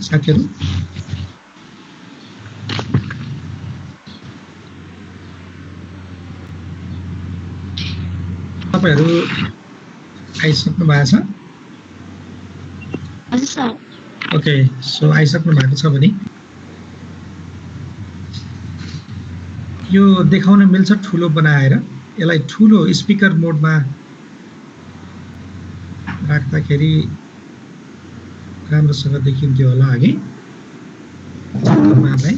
साथीहरु? तपाईहरु आइसक्नु भएको छ? हजुर सर। ओके, सो आइसक्नु भएको छ भने यो देखाउन मिल्छ ठुलो बनाएर यसलाई ठुलो स्पिकर मोडमा राख्दाखेरि राम्रोसँग देखिन्थ्यो होला अघि तपाईहरुलाई।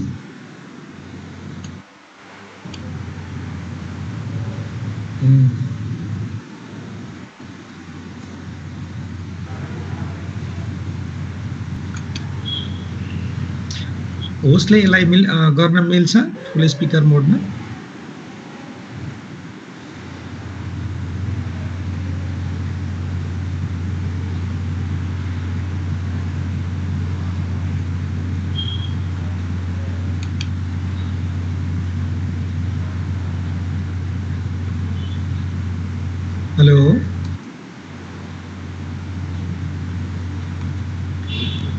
होस्टले यसलाई गर्न मिल्छ ठुलो स्पिकर मोडमा? हेलो,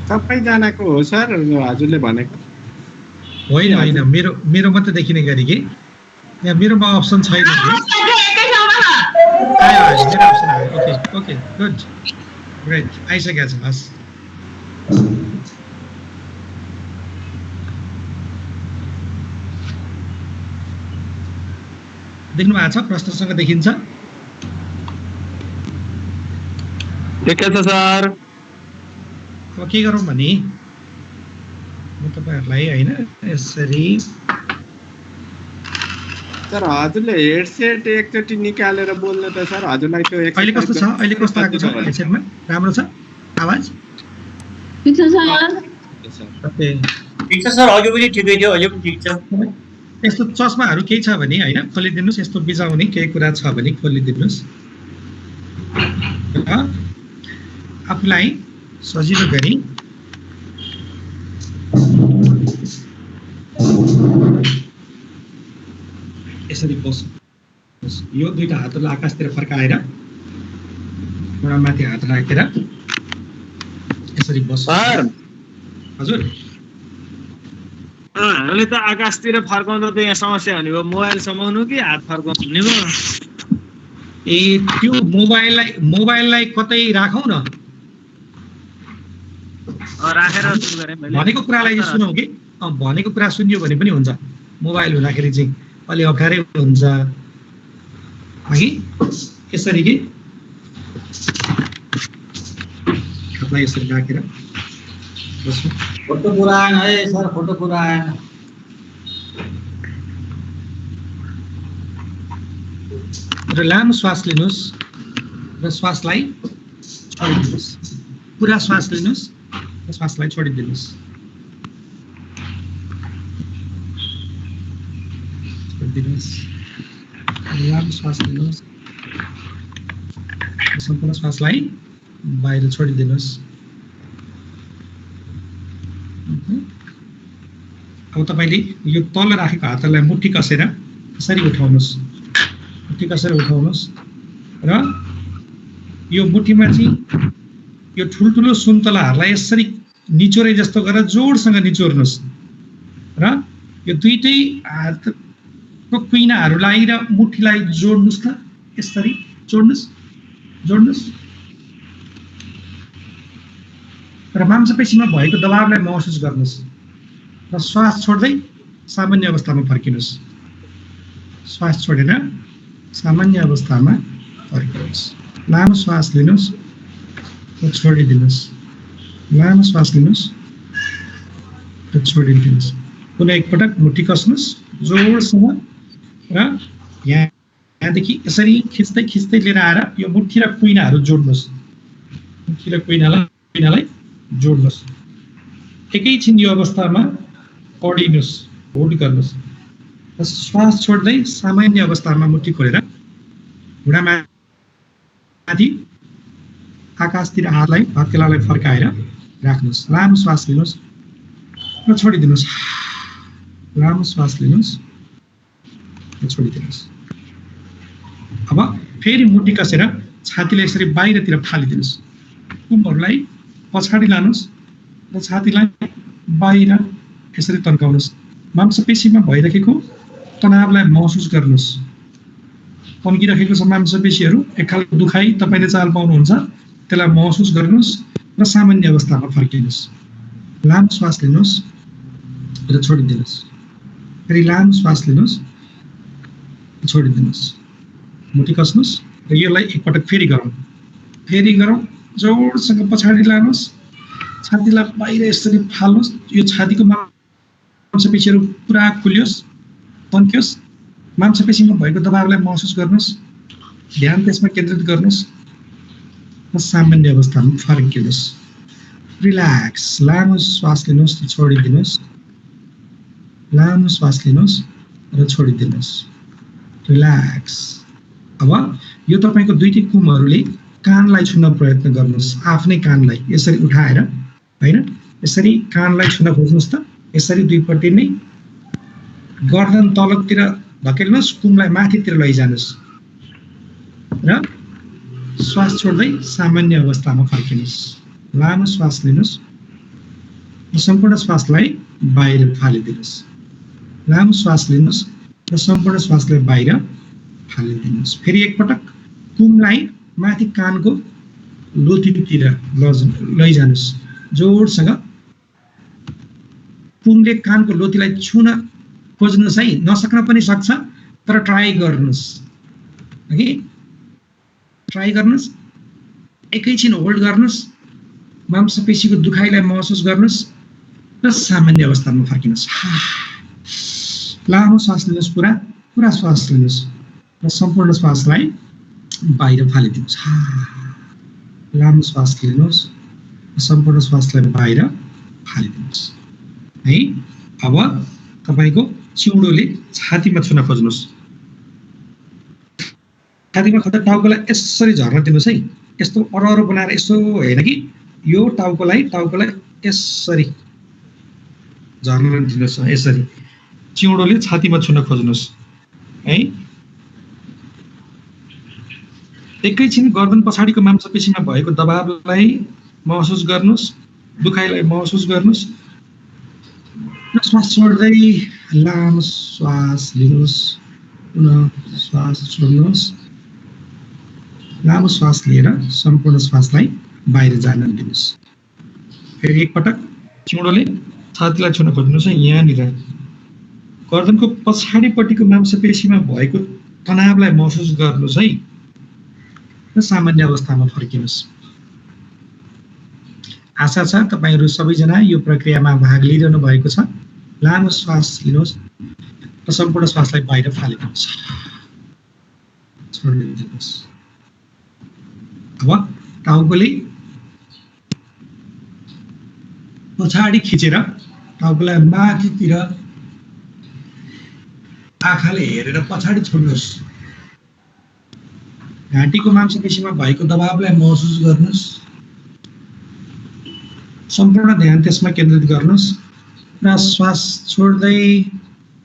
सबैजनाको हो सर हजुरले भनेको? होइन होइन, मेरो मात्र देखिने गरी कि यहाँ मेरोमा अप्सन छैन कि। आयो मेरो अप्सन आयो। ओके ओके गुड ग्रेट, आइसकेको छ। हस्, देख्नु भएको छ? प्रश्नसँग देखिन्छ? देखेछ सर। अब के गरौँ भने म तपाईहरुलाई हैन यसरी सर हजुरले हेडसेट एकचोटी निकालेर बोल्नु त सर, हजुरलाई त्यो अहिले कस्तो छ? अहिले कस्तो आएको छ हेडसेटमा? राम्रो छ आवाज? ठीक छ सर। ओके ठीक छ सर, अघि पनि ठिकै थियो, अहिले पनि ठीक छ। यस्तो चस्माहरु केही छ भने हैन खोलिदिनुस्, यस्तो बिजाउने केही कुरा छ भने खोलिदिनुस्। आफुलाई सजिलो गरी यसरी बस्नुस्। यो दुईटा हातहरुलाई आकाशतिर फर्काएर एउटा माथि हात राखेर यसरी बस्नु। सर हजुर, हामीले त आकाशतिर फर्काउँदा त यहाँ समस्या हुने भयो, मोबाइल समाउनु कि हात फर्काउनु हुने भयो? ए त्यो मोबाइललाई कतै राखौँ न, राखेर सुरु गरे मैले। भनेको कुरालाई सुनौ कि भनेको कुरा सुन्यो भने पनि हुन्छ। मोबाइल हुँदाखेरि चाहिँ अलि अप्ठ्यारै हुन्छ है, यसरी कि हातलाई यसरी राखेर बस्नु। फोटो पूरा आएन है सर, फोटो पूरा आएन। र लामो श्वास लिनुस् र श्वासलाई छोडिदिनुस्। पुरा श्वास लिनुस् र श्वासलाई छोडिदिनुस्। लामो श्वास लिनुस्, सम्पूर्ण श्वासलाई बाहिर छोडिदिनुस्। अब तपाईले यो तल राखेको हातलाई मुट्ठी कसेर यसरी उठाउनुस्, मुट्ठी कसेर उठाउनुस् र यो मुट्ठीमा चाहिँ यो ठुल्ठुलो सुन्तलाहरूलाई यसरी निचोरे जस्तो गरेर जोडसँग निचोर्नुस् र यो दुईटै हातको कुइनाहरूलाई र मुट्ठीलाई जोड्नुस् त, यसरी जोड्नुस् जोड्नुस् र मांसपेशीमा भएको दबावलाई महसुस गर्नुस् र श्वास छोड्दै सामान्य अवस्थामा फर्किनुस्। श्वास छोडेर सामान्य अवस्थामा फर्किनुस्। लामो श्वास लिनुस् र छोडिदिनुस्। लामो श्वास लिनुस् र छोडिदिनुस्। पुनः एकपटक मुट्ठी कसनुस् जोडसँग र यहाँदेखि यसरी खिच्दै खिच्दै लिएर आएर यो मुट्ठी र कुइनाहरू जोड्नुस्। मुट्ठी र कुइनालाई जोड्नुस्। एकैछिन यो अवस्थामा पढिनुस्, होल्ड गर्नुस् र श्वास छोड्दै सामान्य अवस्थामा मुट्ठी खोलेर घुँडामाथि आकाशतिर हातलाई हत्केलालाई फर्काएर राख्नुस्। लामो श्वास लिनुस् र छोडिदिनुस्। लामो श्वास लिनुस् र छोडिदिनुस्। अब फेरि मुट्ठी कसेर छातीले यसरी बाहिरतिर फालिदिनुस्। कुमहरूलाई पछाडि लानुस् र र छातीलाई बाहिर यसरी तन्काउनुहोस्। मांसपेशीमा भइरहेको तनावलाई महसुस गर्नुहोस्। तन्किरहेको छ मांसपेशीहरू, एक खालको दुखाइ तपाईँले चाल पाउनुहुन्छ, त्यसलाई महसुस गर्नुहोस् र सामान्य अवस्थामा फर्किनुहोस्। लामो श्वास लिनुहोस् र छोडिदिनुहोस्। फेरि लामो श्वास लिनुहोस्, छोडिदिनुहोस्। मुठी कसनुहोस् र यसलाई एकपटक फेरि गरौँ। जोडसँग पछाडि लानुहोस्, छातीलाई बाहिर यसरी फाल्नुहोस्। यो छातीको मांसपेशीहरू पुरा खुलियोस्, तन्कियोस्। मांसपेशीमा भएको दबावलाई महसुस गर्नुहोस्, ध्यान त्यसमा केन्द्रित गर्नुहोस् र सामान्य अवस्थामा फर्किनुहोस्। रिल्याक्स। लामो श्वास लिनुहोस् र छोडिदिनुहोस्। लामो श्वास लिनुहोस् र छोडिदिनुहोस्। रिल्याक्स। अब यो तपाईँको दुईटै कुमहरूले कानलाई छुन प्रयत्न गर्नुहोस्। आफ्नै कानलाई यसरी उठाएर, होइन, यसरी कानलाई छुन खोज्नुहोस् त। यसरी दुईपट्टि नै गर्दन तलतिर धकेल्नुहोस्, कुमलाई माथितिर लैजानुहोस् र श्वास छोड्दै सामान्य अवस्थामा फर्किनुहोस्। लामो श्वास लिनुहोस् र सम्पूर्ण श्वासलाई बाहिर फालिदिनुहोस्। लामो श्वास लिनुहोस् र सम्पूर्ण श्वासलाई बाहिर फालिदिनुहोस्। फेरि एकपटक कुमलाई माथि कानको लोतीतिर लैजानुहोस्। जोडसँग कुमले कानको लोतीलाई छुन खोज्नुहोस् है। नसक्न पनि सक्छ, तर ट्राई गर्नुहोस्। ओके, ट्राई गर्नुहोस्। एकैछिन होल्ड गर्नुहोस्, मांसपेशीको दुखाइलाई महसुस गर्नुहोस् र सामान्य अवस्थामा फर्किनुहोस्। लामो श्वास लिनुहोस्, पुरा श्वास लिनुहोस् र सम्पूर्ण श्वासलाई बाहिर फालिदिनुहोस्। लामो श्वास लिनुहोस् र सम्पूर्ण श्वासलाई बाहिर फालिदिनुहोस् है। अब तपाईको चिउडोले छातीमा छुन खोज्नुहोस्। छातीमा खोज्दा टाउकोलाई यसरी झर्न दिनुहोस् है। यस्तो अरहरो बनाएर यसो होइन कि, यो टाउकोलाई यसरी झर्न दिनुहोस्। यसरी चिउडोले छातीमा छुन खोज्नुहोस् है। एकैछिन गर्दन पछाडिको मांसपेशीमा भएको दबावलाई महसुस गर्नुहोस्, दुखाइलाई महसुस गर्नुहोस् र श्वास छोड्दै लामो श्वास लिनुहोस्, पुनः श्वास छोड्नुहोस्। लामो श्वास लिएर सम्पूर्ण श्वासलाई बाहिर जान दिनुहोस्। फेरि एकपटक चिउडोले छातीलाई छुन खोज्नुहोस् है। यहाँनिर गर्दनको पछाडिपट्टिको मांसपेशीमा भएको तनावलाई महसुस गर्नुहोस् है र सामान्य अवस्थामा फर्किनुहोस्। आशा छ तपाईहरू सबैजना यो प्रक्रियामा भाग लिइरहनु भएको छ। लामो श्वास लिनुहोस् र सम्पूर्ण श्वासलाई बाहिर फालिदिनुहोस्, छोडिदिनुहोस्। अब टाउकोले पछाडि खिचेर टाउकोलाई माथितिर आँखाले हेरेर पछाडि छोड्नुहोस्। घाँटीको मांसपेशीमा भएको दबावलाई महसुस गर्नुहोस्, सम्पूर्ण ध्यान त्यसमा केन्द्रित गर्नुहोस् र श्वास छोड्दै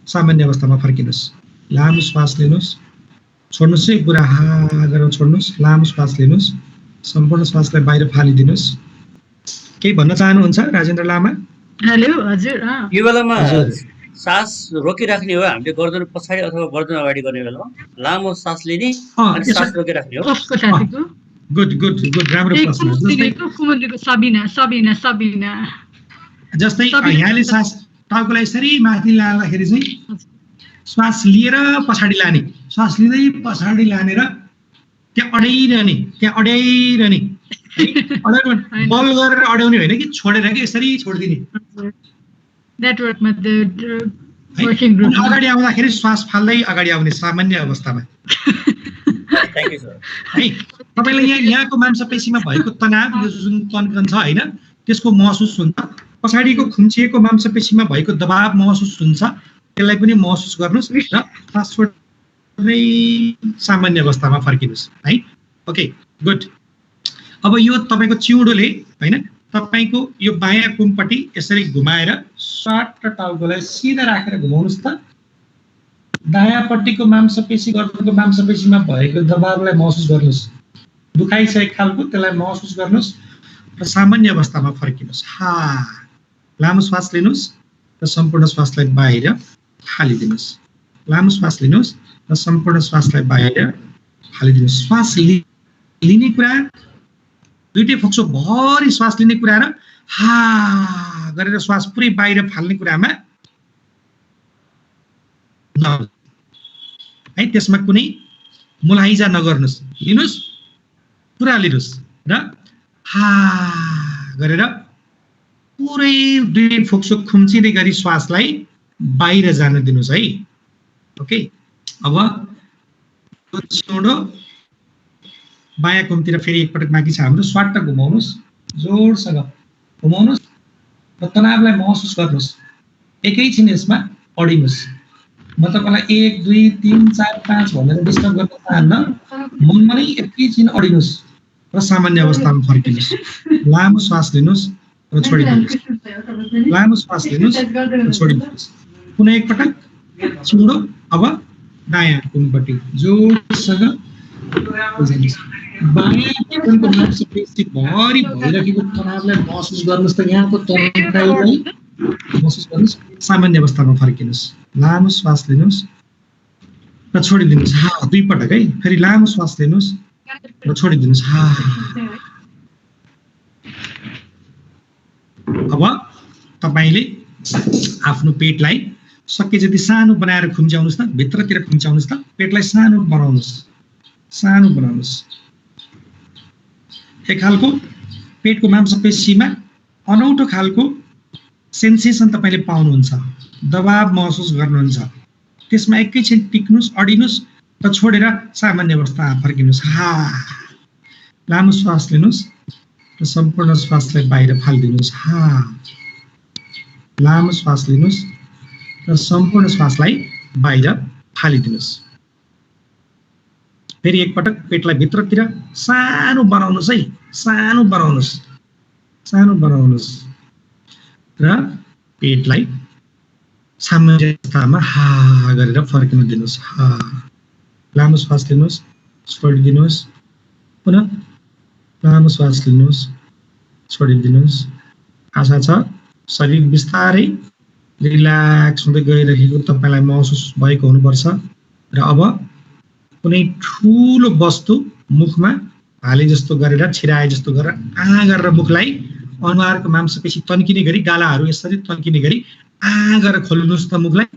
सामान्य अवस्थामा फर्किनुहोस्। लामो श्वास लिनुहोस्, छोड्नुहोस् है, पुरा गरेर छोड्नुहोस्। लामो श्वास लिनुहोस्, सम्पूर्ण श्वासलाई बाहिर फालिदिनुहोस्। केही भन्न चाहनुहुन्छ राजेन्द्र लामा? हेलो, हजुर। यो बेलामा सास रोकिराख्ने हो हामीले, गर्दन पछाडि अथवा गर्दन अगाडि गर्ने बेलामा लामो सास लिने अनि सास रोकिराख्ने हो। गुड, राम्रो प्रश्न। जस्तै यहाँले सास टाउकोलाई यसरी माथि लाँदाखेरि चाहिँ श्वास लिएर पछाडि लाने, श्वास लिँदै पछाडि लाने र त्यहाँ अड्याइरहने बल गरेर अड्याउने होइन कि, छोडेर कि यसरी छोडिदिने। अगाडि आउँदाखेरि श्वास फाल्दै अगाडि आउने सामान्य अवस्थामा है। तपाईँलाई यहाँको मांसपेशीमा भएको तनाव, यो जुन कन्कन छ होइन, त्यसको महसुस हुन्छ। पछाडिको खुम्चिएको मांसपेशीमा भएको दबाव महसुस हुन्छ, त्यसलाई पनि महसुस गर्नुहोस् र श्वास छोड्दै सामान्य अवस्थामा फर्किनुहोस् है। Okay, good. अब यो तपाईँको चिउडोले होइन, तपाईँको यो बायाँ कुमपट्टि यसरी घुमाएर स्वाट टाउकोलाई सिधा राखेर घुमाउनुहोस् त। दायाँपट्टिको मांसपेशी, गर्दनको मांसपेशीमा भएको दबावलाई महसुस गर्नुहोस्। दुखाइ छ एक खालको, त्यसलाई महसुस गर्नुहोस् र सामान्य अवस्थामा फर्किनुहोस्। लामो श्वास लिनुहोस् र सम्पूर्ण श्वासलाई बाहिर फालिदिनुहोस्। लामो श्वास लिनुहोस् र सम्पूर्ण श्वासलाई बाहिर फालिदिनुहोस्। श्वास लिने कुरा दुईटै फोक्सो भरि श्वास लिने कुरा र हा गरेर श्वास पुरै बाहिर फाल्ने कुरामा है, त्यसमा कुनै मुलाहिजा नगर्नुहोस्। लिनुहोस्, पुरा लिनुहोस् र हा गरेर पुरै दुई फोक्सो खुम्चिँदै गरी श्वासलाई बाहिर जान दिनुहोस् है। ओके, अब बायाँ कुमतिर फेरि एकपटक बाँकी छ हाम्रो। स्वाट घुमाउनुहोस्, जोडसँग घुमाउनुहोस् र तनावलाई महसुस गर्नुहोस्। एकैछिन यसमा अडिनुहोस्। म तपाईँलाई 1 2 3 4 5 भनेर डिस्टर्ब गर्न चाहन्न। मनमा नै एकैछिन अडिनुहोस् र सामान्य अवस्थामा फर्किनुहोस्। लामो श्वास लिनुहोस् र छोडिदिनुहोस्। लामो श्वास लिनुहोस् र छोडिदिनुहोस्। पुनः एकपटक छोडो। अब दायाँ कुमपट्टि जोडसँग भरि भइरहेको तनावलाई महसुस गर्नुहोस्। त यहाँको तनावलाई महसुस गर्नुहोस्। सामान्य अवस्थामा फर्किनुहोस्। लामो श्वास लिनुहोस् र छोडिदिनुहोस्। हा, दुई पटक है। फेरि लामो श्वास लिनुहोस् र छोडिदिनुहोस्। हा। अब तपाईले आफ्नो पेटलाई सके जति सानो बनाएर खुम्च्याउनुहोस् न। भित्रतिर खुम्च्याउनुहोस् त। पेटलाई सानो बनाउनुहोस्। सानो बनाउनुहोस्। एक खालको पेटको मांसपेशीमा अनौठो खालको सेन्सेसन तपाईले पाउनुहुन्छ। दबाव महसुस गर्नुहुन्छ। त्यसमा एकैछिन टिक्नुहोस्, अडिनुहोस् र छोडेर सामान्य अवस्थामा फर्किनुहोस्। हा। लामो श्वास लिनुहोस् र सम्पूर्ण श्वासलाई बाहिर फालिदिनुहोस्। हा। लामो श्वास लिनुहोस् र सम्पूर्ण श्वासलाई बाहिर फालिदिनुहोस्। फेरि एकपटक पेटलाई भित्रतिर सानो बनाउनुहोस् है। सानो बनाउनुहोस्। सानो बनाउनुहोस् र पेटलाई सामान्य अवस्थामा हा गरेर फर्किन दिनुहोस्। हा। लामो श्वास लिनुहोस्, छोडिदिनुहोस्। पुनः लामो श्वास लिनुहोस्, छोडिदिनुहोस्। आशा छ शरीर बिस्तारै रिल्याक्स हुँदै गइरहेको तपाईलाई महसुस भएको हुनुपर्छ। र अब कुनै ठुलो वस्तु मुखमा हाले जस्तो गरेर, छिराए जस्तो गरेर गरेर मुखलाई अनुहारको मांसपेशी तन्किने गरी, गालाहरू यसरी तन्किने गरी गरेर खोल्नुहोस् त मुखलाई।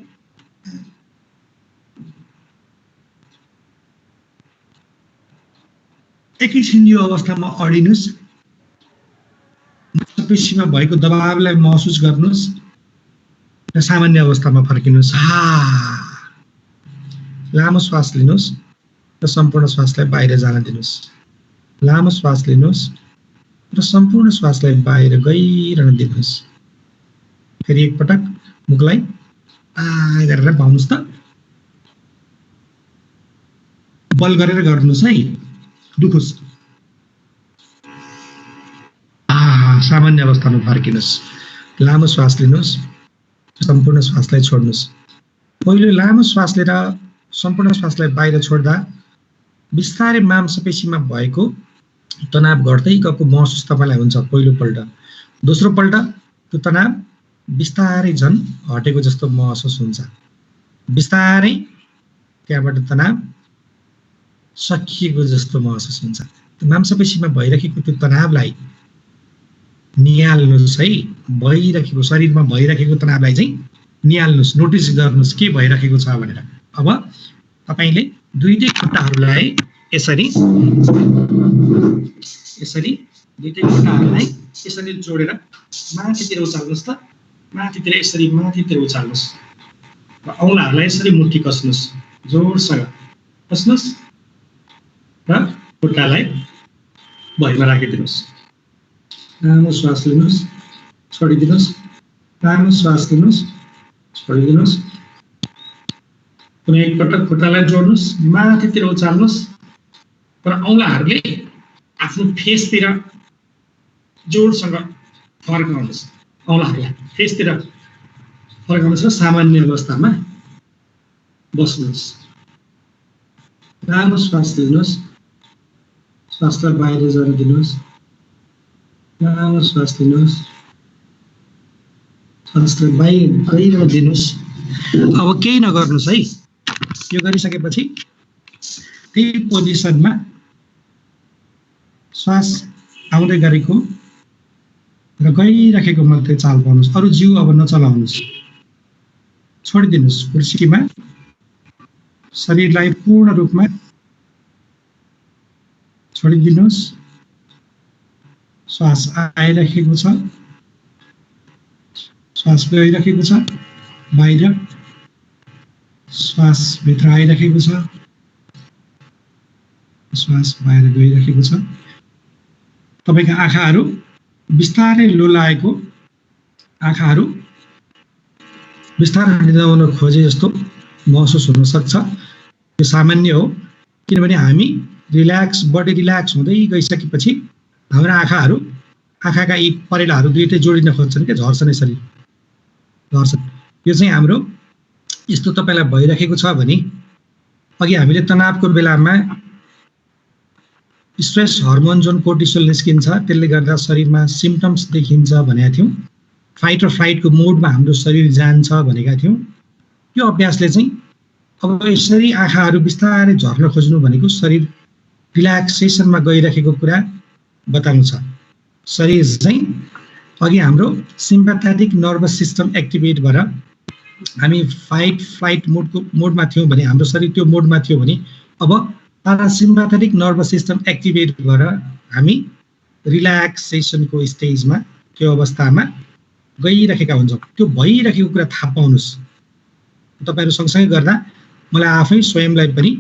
एकैछिन यो अवस्थामा अडिनुहोस्। मांसपेशीमा भएको दबावलाई महसुस गर्नुहोस् र सामान्य अवस्थामा फर्किनुहोस्। हा। लामो श्वास लिनुहोस् र सम्पूर्ण श्वासलाई बाहिर जान दिनुहोस्। लामो श्वास लिनुहोस् र सम्पूर्ण श्वासलाई बाहिर गइरहन दिनुहोस्। फेरि एकपटक मुखलाई गरेर भाउनुहोस् त। बल गरेर गर्नुहोस् है, दुखोस्। सामान्य अवस्थामा फर्किनुहोस्। लामो श्वास लिनुहोस्, सम्पूर्ण श्वासलाई छोड्नुहोस्। पहिलो लामो श्वास लिएर सम्पूर्ण श्वासलाई बाहिर छोड्दा बिस्तारै मांसपेशीमा भएको तनाव घट्दै गएको महसुस तपाईलाई हुन्छ पहिलोपल्ट। दोस्रो पल्ट त्यो तनाव बिस्तारै झन् हटेको जस्तो महसुस हुन्छ। बिस्तारै त्यहाँबाट तनाव सकिएको जस्तो महसुस हुन्छ। त्यो मांसपेशीमा भइरहेको त्यो तनावलाई निहाल्नुहोस् है। भइरहेको शरीरमा भइरहेको तनावलाई चाहिँ निहाल्नुहोस्, नोटिस गर्नुहोस् के भइरहेको छ भनेर। अब तपाईले दुईटै खुट्टाहरूलाई यसरी दुईटै खुट्टाहरूलाई यसरी जोडेर माथितिर उचाल्नुहोस् त। माथितिर यसरी माथितिर उचाल्नुहोस् र औँलाहरूलाई यसरी मुठी कस्नुहोस्। जोडसँग कस्नुहोस् र खुट्टालाई भुइँमा राखिदिनुहोस्। लामो श्वास लिनुहोस्, छोडिदिनुहोस्। लामो श्वास लिनुहोस्, छोडिदिनुहोस्। पुनः एकपटक खुट्टालाई जोड्नुहोस्, माथितिर उचाल्नुहोस् र औँलाहरूले आफ्नो फेसतिर जोडसँग फर्काउनुहोस्। औँलाहरूलाई फेसतिर फर्काउनुहोस् र सामान्य अवस्थामा बस्नुहोस्। लामो श्वास लिनुहोस्, श्वासलाई बाहिर जान दिनुहोस्। लामो श्वास लिनुहोस्, हस् त बाहिर दिनुहोस्। अब केही नगर्नुहोस् है। यो गरिसकेपछि त्यही पोजिसनमा श्वास आउँदै गरेको र गइराखेको मात्रै चाल पाउनुहोस्। अरू जिउ अब नचलाउनुहोस्, छोडिदिनुहोस्। कुर्सीमा शरीरलाई पूर्ण रूपमा छोडिदिनुहोस्। श्वास आइराखेको छ, श्वास गइराखेको छ बाहिर, श्वास भित्र आइराखेको छ, श्वास बाहिर गइराखेको छ। तपाईका आँखाहरू बिस्तारै लोलाएको, आँखाहरू बिस्तारै निदाउन खोजे जस्तो महसुस हुन सक्छ। यो सामान्य हो, किनभने हामी बडी रिल्याक्स हुँदै गइसकेपछि हाम्रा आँखाका यी परेलाहरू दुईटै जोडिन खोज्छन् के, झर्छन् यसरी झर्छन्। यो चाहिँ हाम्रो यस्तो तपाईलाई भइराखेको छ भने अघि हामीले तनावको बेलामा स्ट्रेस हर्मोन जुन कोर्टिसोल निस्किन्छ त्यसले गर्दा शरीरमा सिम्पटम्स देखिन्छ भनेका थियौँ। फाइट र फ्लाइटको मोडमा हाम्रो शरीर जान्छ भनेका थियौँ। यो अभ्यासले चाहिँ अब यसरी आँखाहरू बिस्तारै झर्न खोज्नु भनेको शरीर रिल्याक्सेसनमा गइराखेको कुरा बताउँछ। शरीर चाहिँ अघि हाम्रो सिम्पैथेटिक नर्भस सिस्टम एक्टिभेट भएर हामी फाइट फ्लाइट मोडमा थियौँ भने, हाम्रो शरीर त्यो मोडमा थियो भने अब प्यारासिम्पैथेटिक नर्भस सिस्टम एक्टिभेट भएर हामी रिल्याक्सेसनको स्टेजमा, त्यो अवस्थामा गइराखेका हुन्छौँ। त्यो भइराखेको कुरा थाहा पाउनुहोस्। तपाईँहरू सँगसँगै गर्दा मलाई आफै स्वयंलाई पनि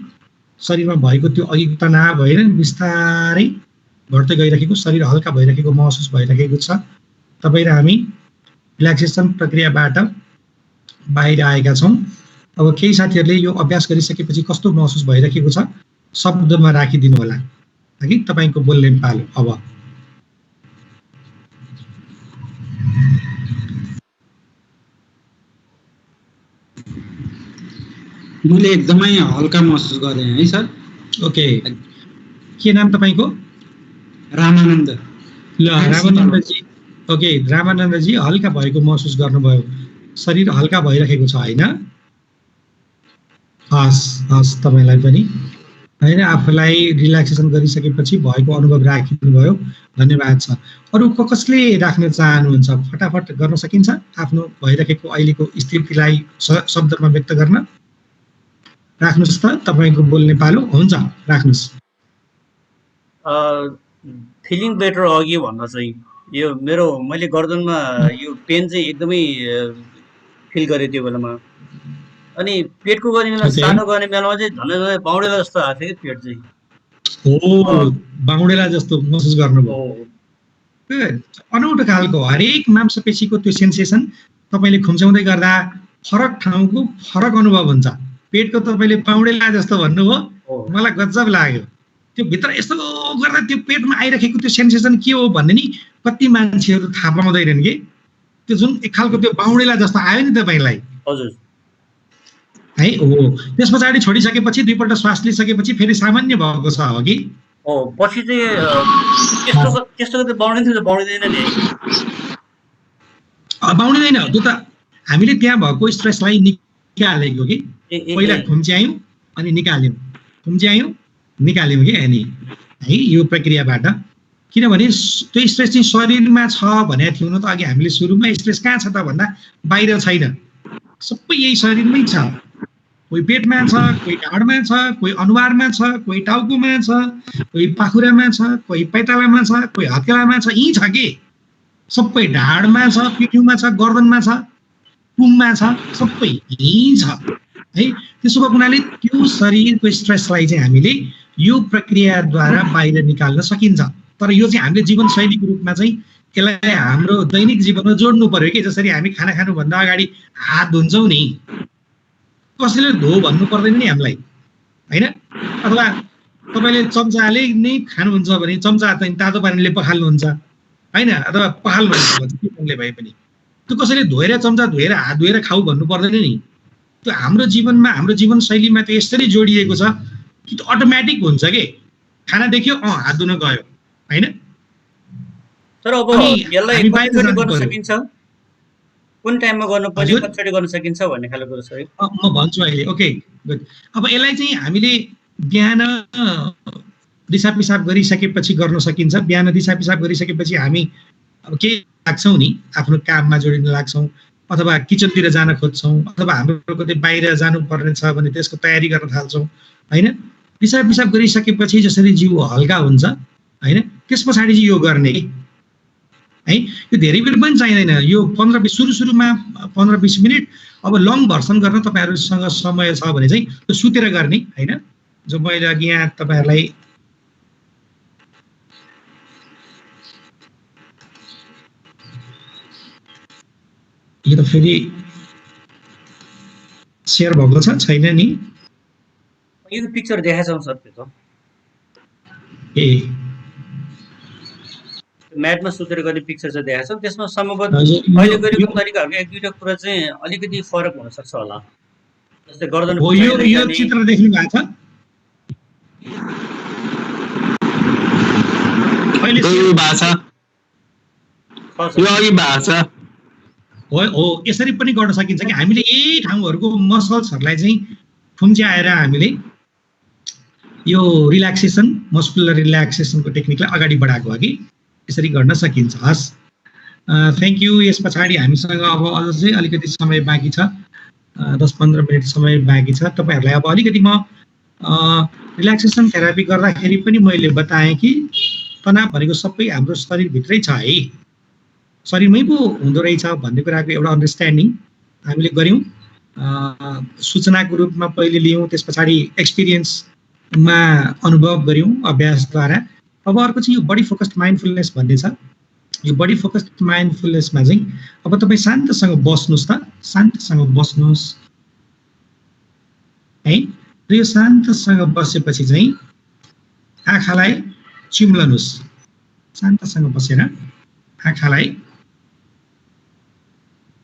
शरीरमा भएको त्यो अघिको तनाव भएर बिस्तारै घट्दै गइराखेको, शरीर हल्का भइराखेको महसुस भइराखेको छ। तपाईँ र हामी रिल्याक्सेसन प्रक्रियाबाट बाहिर आएका छौँ। अब केही साथीहरूले यो अभ्यास गरिसकेपछि कस्तो महसुस भइराखेको छ शब्दमा राखिदिनु होला, ताकि तपाईँको बोल्ने पालो। अब मैले एकदमै हल्का महसुस गरेँ है सर। ओके, के नाम तपाईँको? रामानन्द। ल रामानन्दजी, ओके रामानन्दजी, हल्का भएको महसुस गर्नुभयो, शरीर हल्का भइराखेको छ होइन? हस् हस्, तपाईँलाई पनि होइन, आफूलाई रिल्याक्सेसन गरिसकेपछि भएको अनुभव राखिदिनुभयो, धन्यवाद छ। अरू कसले राख्न चाहनुहुन्छ? फटाफट गर्न सकिन्छ आफ्नो भइराखेको अहिलेको स्थितिलाई शब्दमा व्यक्त गर्न। राख्नुहोस् त, तपाईँको बोल्ने पालो हुन्छ, राख्नुहोस्। फिलिङ बेटर अघि भन्दा चाहिँ यो मैले गर्दनमा यो पेन चाहिँ एकदमै फिल गरेँ त्यो बेलामा। अनि पेटको गर्ने बेला, सानो गर्ने बेलामा चाहिँ झन् बाउडेला जस्तो आएको थियो कि पेट चाहिँ। हो, बाउडेला जस्तो महसुस गर्नुभयो। अनौठो खालको हरेक मांसपेशीको त्यो सेन्सेसन तपाईँले खुम्चाउँदै गर्दा फरक ठाउँको फरक अनुभव हुन्छ। पेटको तपाईँले बाउडेला जस्तो भन्नुभयो, मलाई गजब लाग्यो। त्यो भित्र यसो गर्दा त्यो पेटमा आइराखेको त्यो सेन्सेसन के हो भन्ने नि कति मान्छेहरू थाहा पाउँदैनन् कि। त्यो जुन एक खालको त्यो बाउडेला जस्तो आयो नि तपाईँलाई, हजुर है हो। त्यस पछाडि छोडिसकेपछि दुईपल्ट श्वास लिइसकेपछि फेरि सामान्य भएको छ हो कि? हो, पछि चाहिँ त्यस्तो बाउडिँदैन नि, बाउडिँदैन। त्यो त हामीले त्यहाँ भएको स्ट्रेसलाई निकालेको कि, पहिला खुम्च्यायौँ अनि निकाल्यौँ, खुम्च्यायौँ निकाल्यौँ कि अनि है, यो प्रक्रियाबाट। किनभने त्यो स्ट्रेस चाहिँ शरीरमा छ भनेको थियौँ न त अघि हामीले सुरुमा। स्ट्रेस कहाँ छ त भन्दा बाहिर छैन, सबै यही शरीरमै छ। कोही पेटमा छ, कोही ढाडमा छ, कोही अनुहारमा छ, कोही टाउकोमा छ, कोही पाखुरामा छ, कोही पैतालामा छ, कोही हत्केलामा छ, यहीँ छ कि। सबै ढाडमा छ, पिठ्युमा छ, गर्दनमा छ, पुङमा छ, सबै यहीँ छ है। त्यसो भएको हुनाले त्यो शरीरको स्ट्रेसलाई चाहिँ हामीले यो प्रक्रियाद्वारा बाहिर निकाल्न सकिन्छ। तर यो चाहिँ हामीले जीवनशैलीको रूपमा चाहिँ यसलाई हाम्रो दैनिक जीवनमा जोड्नु पर्यो कि। जसरी हामी खाना खानुभन्दा अगाडि हात धुन्छौँ नि, कसैले धो भन्नु पर्दैन नि हामीलाई होइन। अथवा तपाईँले चम्चाले नै खानुहुन्छ भने चम्चा चाहिँ तातो पानीले पखाल्नुहुन्छ होइन, अथवा पखाल्नुहुन्छ भने भए पनि त्यो कसैले धोएर चम्चा धोएर हात धोएर खाऊ भन्नु पर्दैन नि। त्यो हाम्रो जीवनमा, हाम्रो जीवनशैलीमा त्यो यसरी जोडिएको छ कि त्यो अटोमेटिक हुन्छ कि। खाना देख्यो हात धुन गयो होइन। तर अब यसलाई गर्न सकिन्छ कुन टाइममा गर्नुपर्ने हजुर? कतिचोटि गर्न सकिन्छ भन्ने खालको कुरो छ है। म भन्छु अहिले। Okay good. अब यसलाई चाहिँ हामीले बिहान दिशा पिसाब गरिसकेपछि गर्न सकिन्छ। बिहान दिशा पिसाब गरिसकेपछि हामी अब केही लाग्छौँ नि, आफ्नो काममा जोडिन लाग्छौँ अथवा किचनतिर जान खोज्छौँ अथवा हाम्रो कतै बाहिर जानुपर्ने छ भने त्यसको तयारी गर्न थाल्छौँ होइन। दिशा पिसाब गरिसकेपछि जसरी जिउ हल्का हुन्छ होइन, त्यस पछाडि चाहिँ यो गर्ने है। यो धेरै बेर पनि चाहिँदैन, यो 15-20 सुरुमा 15-20 मिनट। अब लङ भर्सन गर्न तपाईँहरूसँग समय छ भने चाहिँ त्यो सुतेर गर्ने होइन। जो मैले अघि यहाँ तपाईँहरूलाई यो त फेरि सेयर भएको छैन नि। यो पिक्चर देखाएको छ सर, त्यो त ए म्याटमा सुतेर गर्ने पिक्चर चाहिँ देखाएको छ। त्यसमा सम्भवतः हजुर, अहिले गरेको तरिकाहरूको एक दुईवटा कुरा चाहिँ अलिकति फरक हुन सक्छ होला। जस्तै गर्दन हो यो चित्र देख्नु भएको छ अहिले यो भाषा यो अघि भाषा हो। यसरी पनि गर्न सकिन्छ कि हामीले यही ठाउँहरूको मसल्सहरूलाई चाहिँ खुम्च्याएर हामीले यो रिल्याक्सेसन, मस्कुलर रिल्याक्सेसनको टेक्निकलाई अगाडि बढाएको हो कि यसरी गर्न सकिन्छ। हस्, थ्याङ्क यू। यस पछाडि हामीसँग अब अझ चाहिँ अलिकति समय बाँकी छ, 10-15 मिनट समय बाँकी छ। तपाईँहरूलाई अब अलिकति म रिल्याक्सेसन थेरापी गर्दाखेरि पनि मैले बताएँ कि तनाव भनेको सबै हाम्रो शरीरभित्रै छ है, शरीरमै पो हुँदो रहेछ भन्ने कुराको एउटा अन्डरस्ट्यान्डिङ हामीले गऱ्यौँ। सूचनाको रूपमा पहिले लियौँ, त्यस पछाडि एक्सपिरियन्समा अनुभव गऱ्यौँ अभ्यासद्वारा। अब अर्को चाहिँ यो बडी फोकस्ड माइन्डफुलनेस भन्ने छ। यो बडी फोकस्ड माइन्डफुलनेसमा चाहिँ अब तपाईँ शान्तसँग बस्नुहोस् त, शान्तसँग बस्नुहोस् है। र यो शान्तसँग बसेपछि चाहिँ आँखालाई चिम्लनुहोस्। शान्तसँग बसेर आँखालाई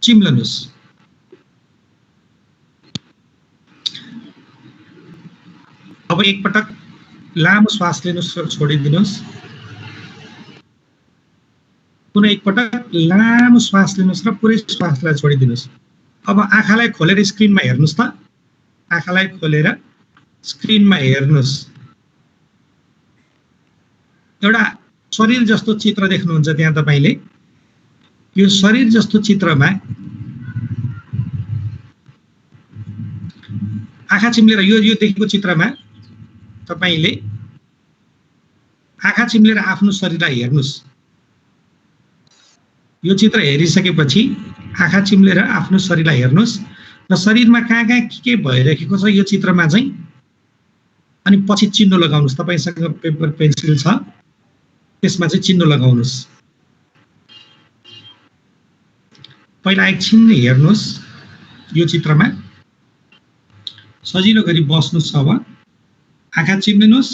चिम्लनुहोस्। अब एकपटक लामो श्वास लिनुहोस् र छोडिदिनुहोस्। पुनः एकपटक लामो श्वास लिनुहोस् र पुरै श्वासलाई छोडिदिनुहोस्। अब आँखालाई खोलेर स्क्रिनमा हेर्नुहोस् त, आँखालाई खोलेर स्क्रिनमा हेर्नुहोस्। एउटा शरीर जस्तो चित्र देख्नुहुन्छ त्यहाँ तपाईँले। यो शरीर जस्तो चित्रमा आँखा चिम्लेर यो देखेको चित्रमा तपाईँले आँखा चिम्लेर आफ्नो शरीरलाई हेर्नुहोस्। यो चित्र हेरिसकेपछि आँखा चिम्लेर आफ्नो शरीरलाई हेर्नुहोस् र शरीरमा कहाँ कहाँ के भइरहेको छ यो चित्रमा चाहिँ, अनि पछि चिन्ह लगाउनुहोस्। तपाईँसँग पेपर पेन्सिल छ, त्यसमा चाहिँ चिन्ह लगाउनुहोस्। पहिला एकछिन हेर्नुहोस् यो चित्रमा, सजिलो गरी बस्नुहोस्। अब आँखा चिम्लिनुहोस्।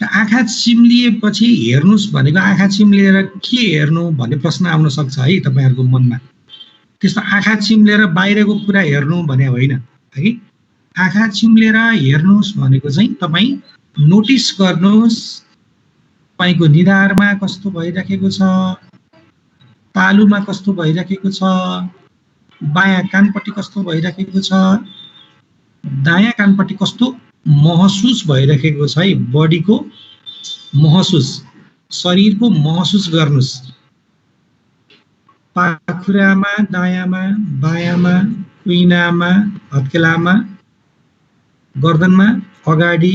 आँखा चिम्लिएपछि हेर्नुहोस् भनेको आँखा चिम्लिएर के हेर्नु भन्ने प्रश्न आउन सक्छ है तपाईँहरूको मनमा। त्यस्तो आँखा चिम्लेर बाहिरको कुरा हेर्नु भने होइन है। आँखा चिम्लेर हेर्नुहोस् भनेको चाहिँ तपाईँ नोटिस गर्नुहोस् तपाईँको निधारमा कस्तो भइराखेको छ, तालुमा कस्तो भइराखेको छ, बायाँ कानपट्टि कस्तो भइराखेको छ, दायाँ कानपट्टि कस्तो महसुस भइराखेको छ है। बडीको महसुस, शरीरको महसुस गर्नुहोस्। पाखुरामा, दायाँमा, बायाँमा, कुइनामा, हत्केलामा, गर्दनमा, अगाडि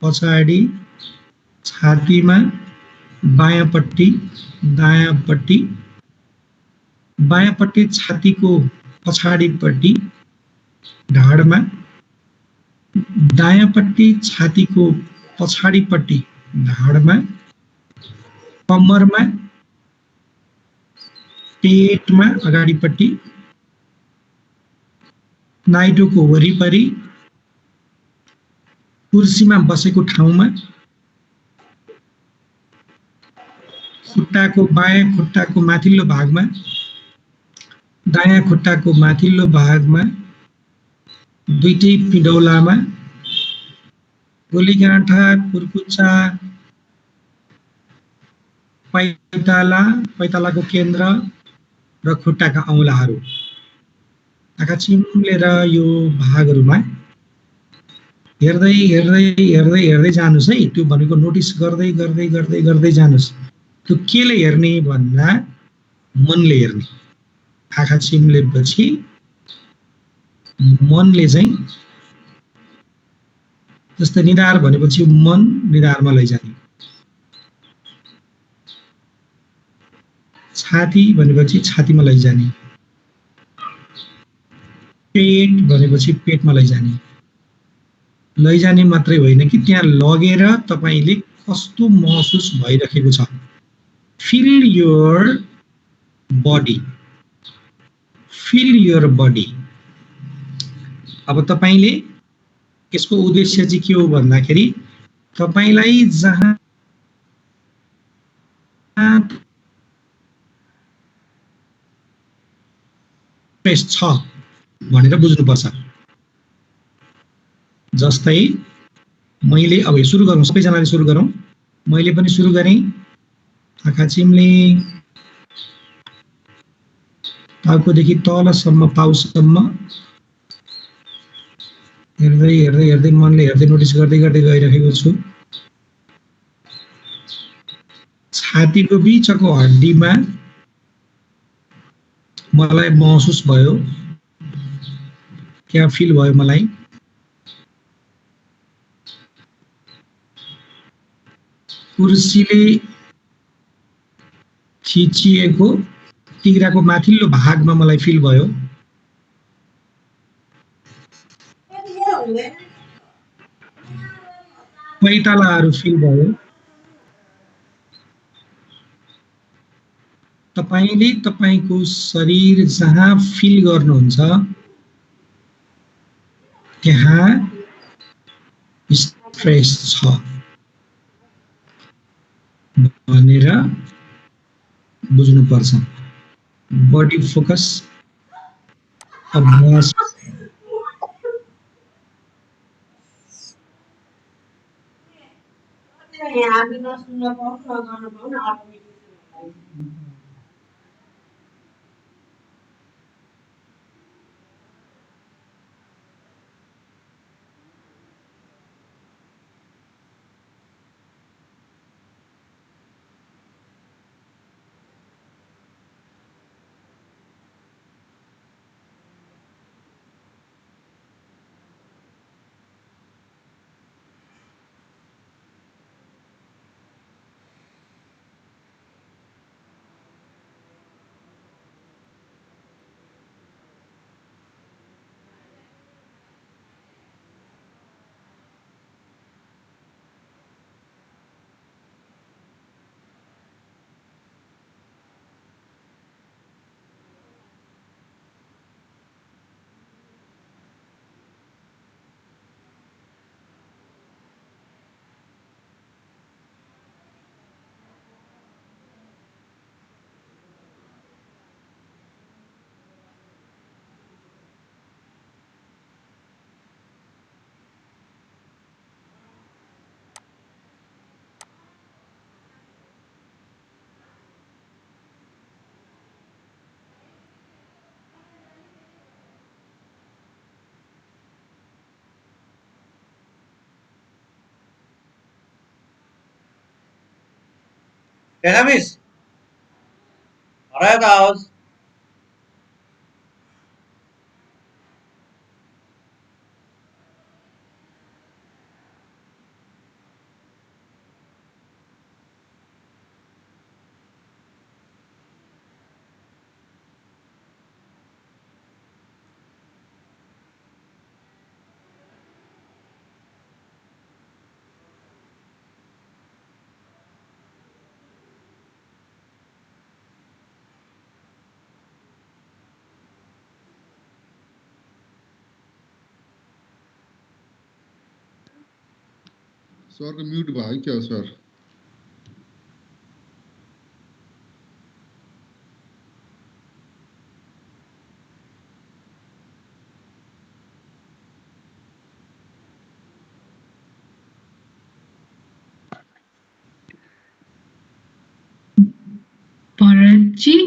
पछाडि, छातीमा, बायाँपट्टि दायाँपट्टि, बायाँपट्टि छातीको पछाडिपट्टि ढाडमा, दायाँपट्टि छातीको पछाडिपट्टि ढाडमा, कम्मरमा, पेटमा अगाडिपट्टि, नाइटोको वरिपरि, कुर्सीमा बसेको ठाउँमा, खुट्टाको बायाँ खुट्टाको माथिल्लो भागमा, दायाँ खुट्टाको माथिल्लो भागमा, दुईटै पिडौलामा, गोलीगाँठा, कुर्कुच्चा, पैताला, पैतालाको केन्द्र, र खुट्टाका औँलाहरू आँखा चिम्लेर यो भागहरूमा हेर्दै हेर्दै हेर्दै हेर्दै जानुस् है। त्यो भनेको नोटिस गर्दै गर्दै गर्दै गर्दै जानुस्। त्यो केले हेर्ने भन्दा मनले हेर्ने। आँखा चिम्लेपछि मनले चाहिँ जस्तै निधार भनेपछि मन निधारमा लैजाने, छाती भनेपछि छातीमा लैजाने, पेट भनेपछि पेटमा लैजाने। लैजाने मात्रै होइन कि त्यहाँ लगेर तपाईले कस्तो महसुस भइरहेको छ। Feel your body, feel your body. अब तपाईले यसको उद्देश्य चाहिँ के हो भन्दाखेरि तपाईलाई जहाँ स्ट्रेस छ भनेर बुझ्नुपर्छ। जस्तै मैले अब सुरु गरौँ, सबैजनाले सुरु गरौँ। मैले पनि सुरु गरेँ। आँखा चिम्ले, टाउकोदेखि तलसम्म पाउसम्म हेर्दै हेर्दै हेर्दै मनले हेर्दै नोटिस गर्दै गर्दै गइरहेको छु। छातीको बीचको हड्डीमा मलाई महसुस भयो, क्या फिल भयो मलाई। कुर्सीले खिचिएको तिघ्राको माथिल्लो भागमा मलाई फिल भयो। पैतालाहरू फिल भयो। तपाईले तपाईको शरीर जहाँ फिल गर्नुहुन्छ त्यहाँ स्ट्रेस छ भनेर बुझ्नुपर्छ। बडी फोकस अभ्यास मिस हरायो त आवाज। सर को म्यूट भयो क्या हो सर? भरतजी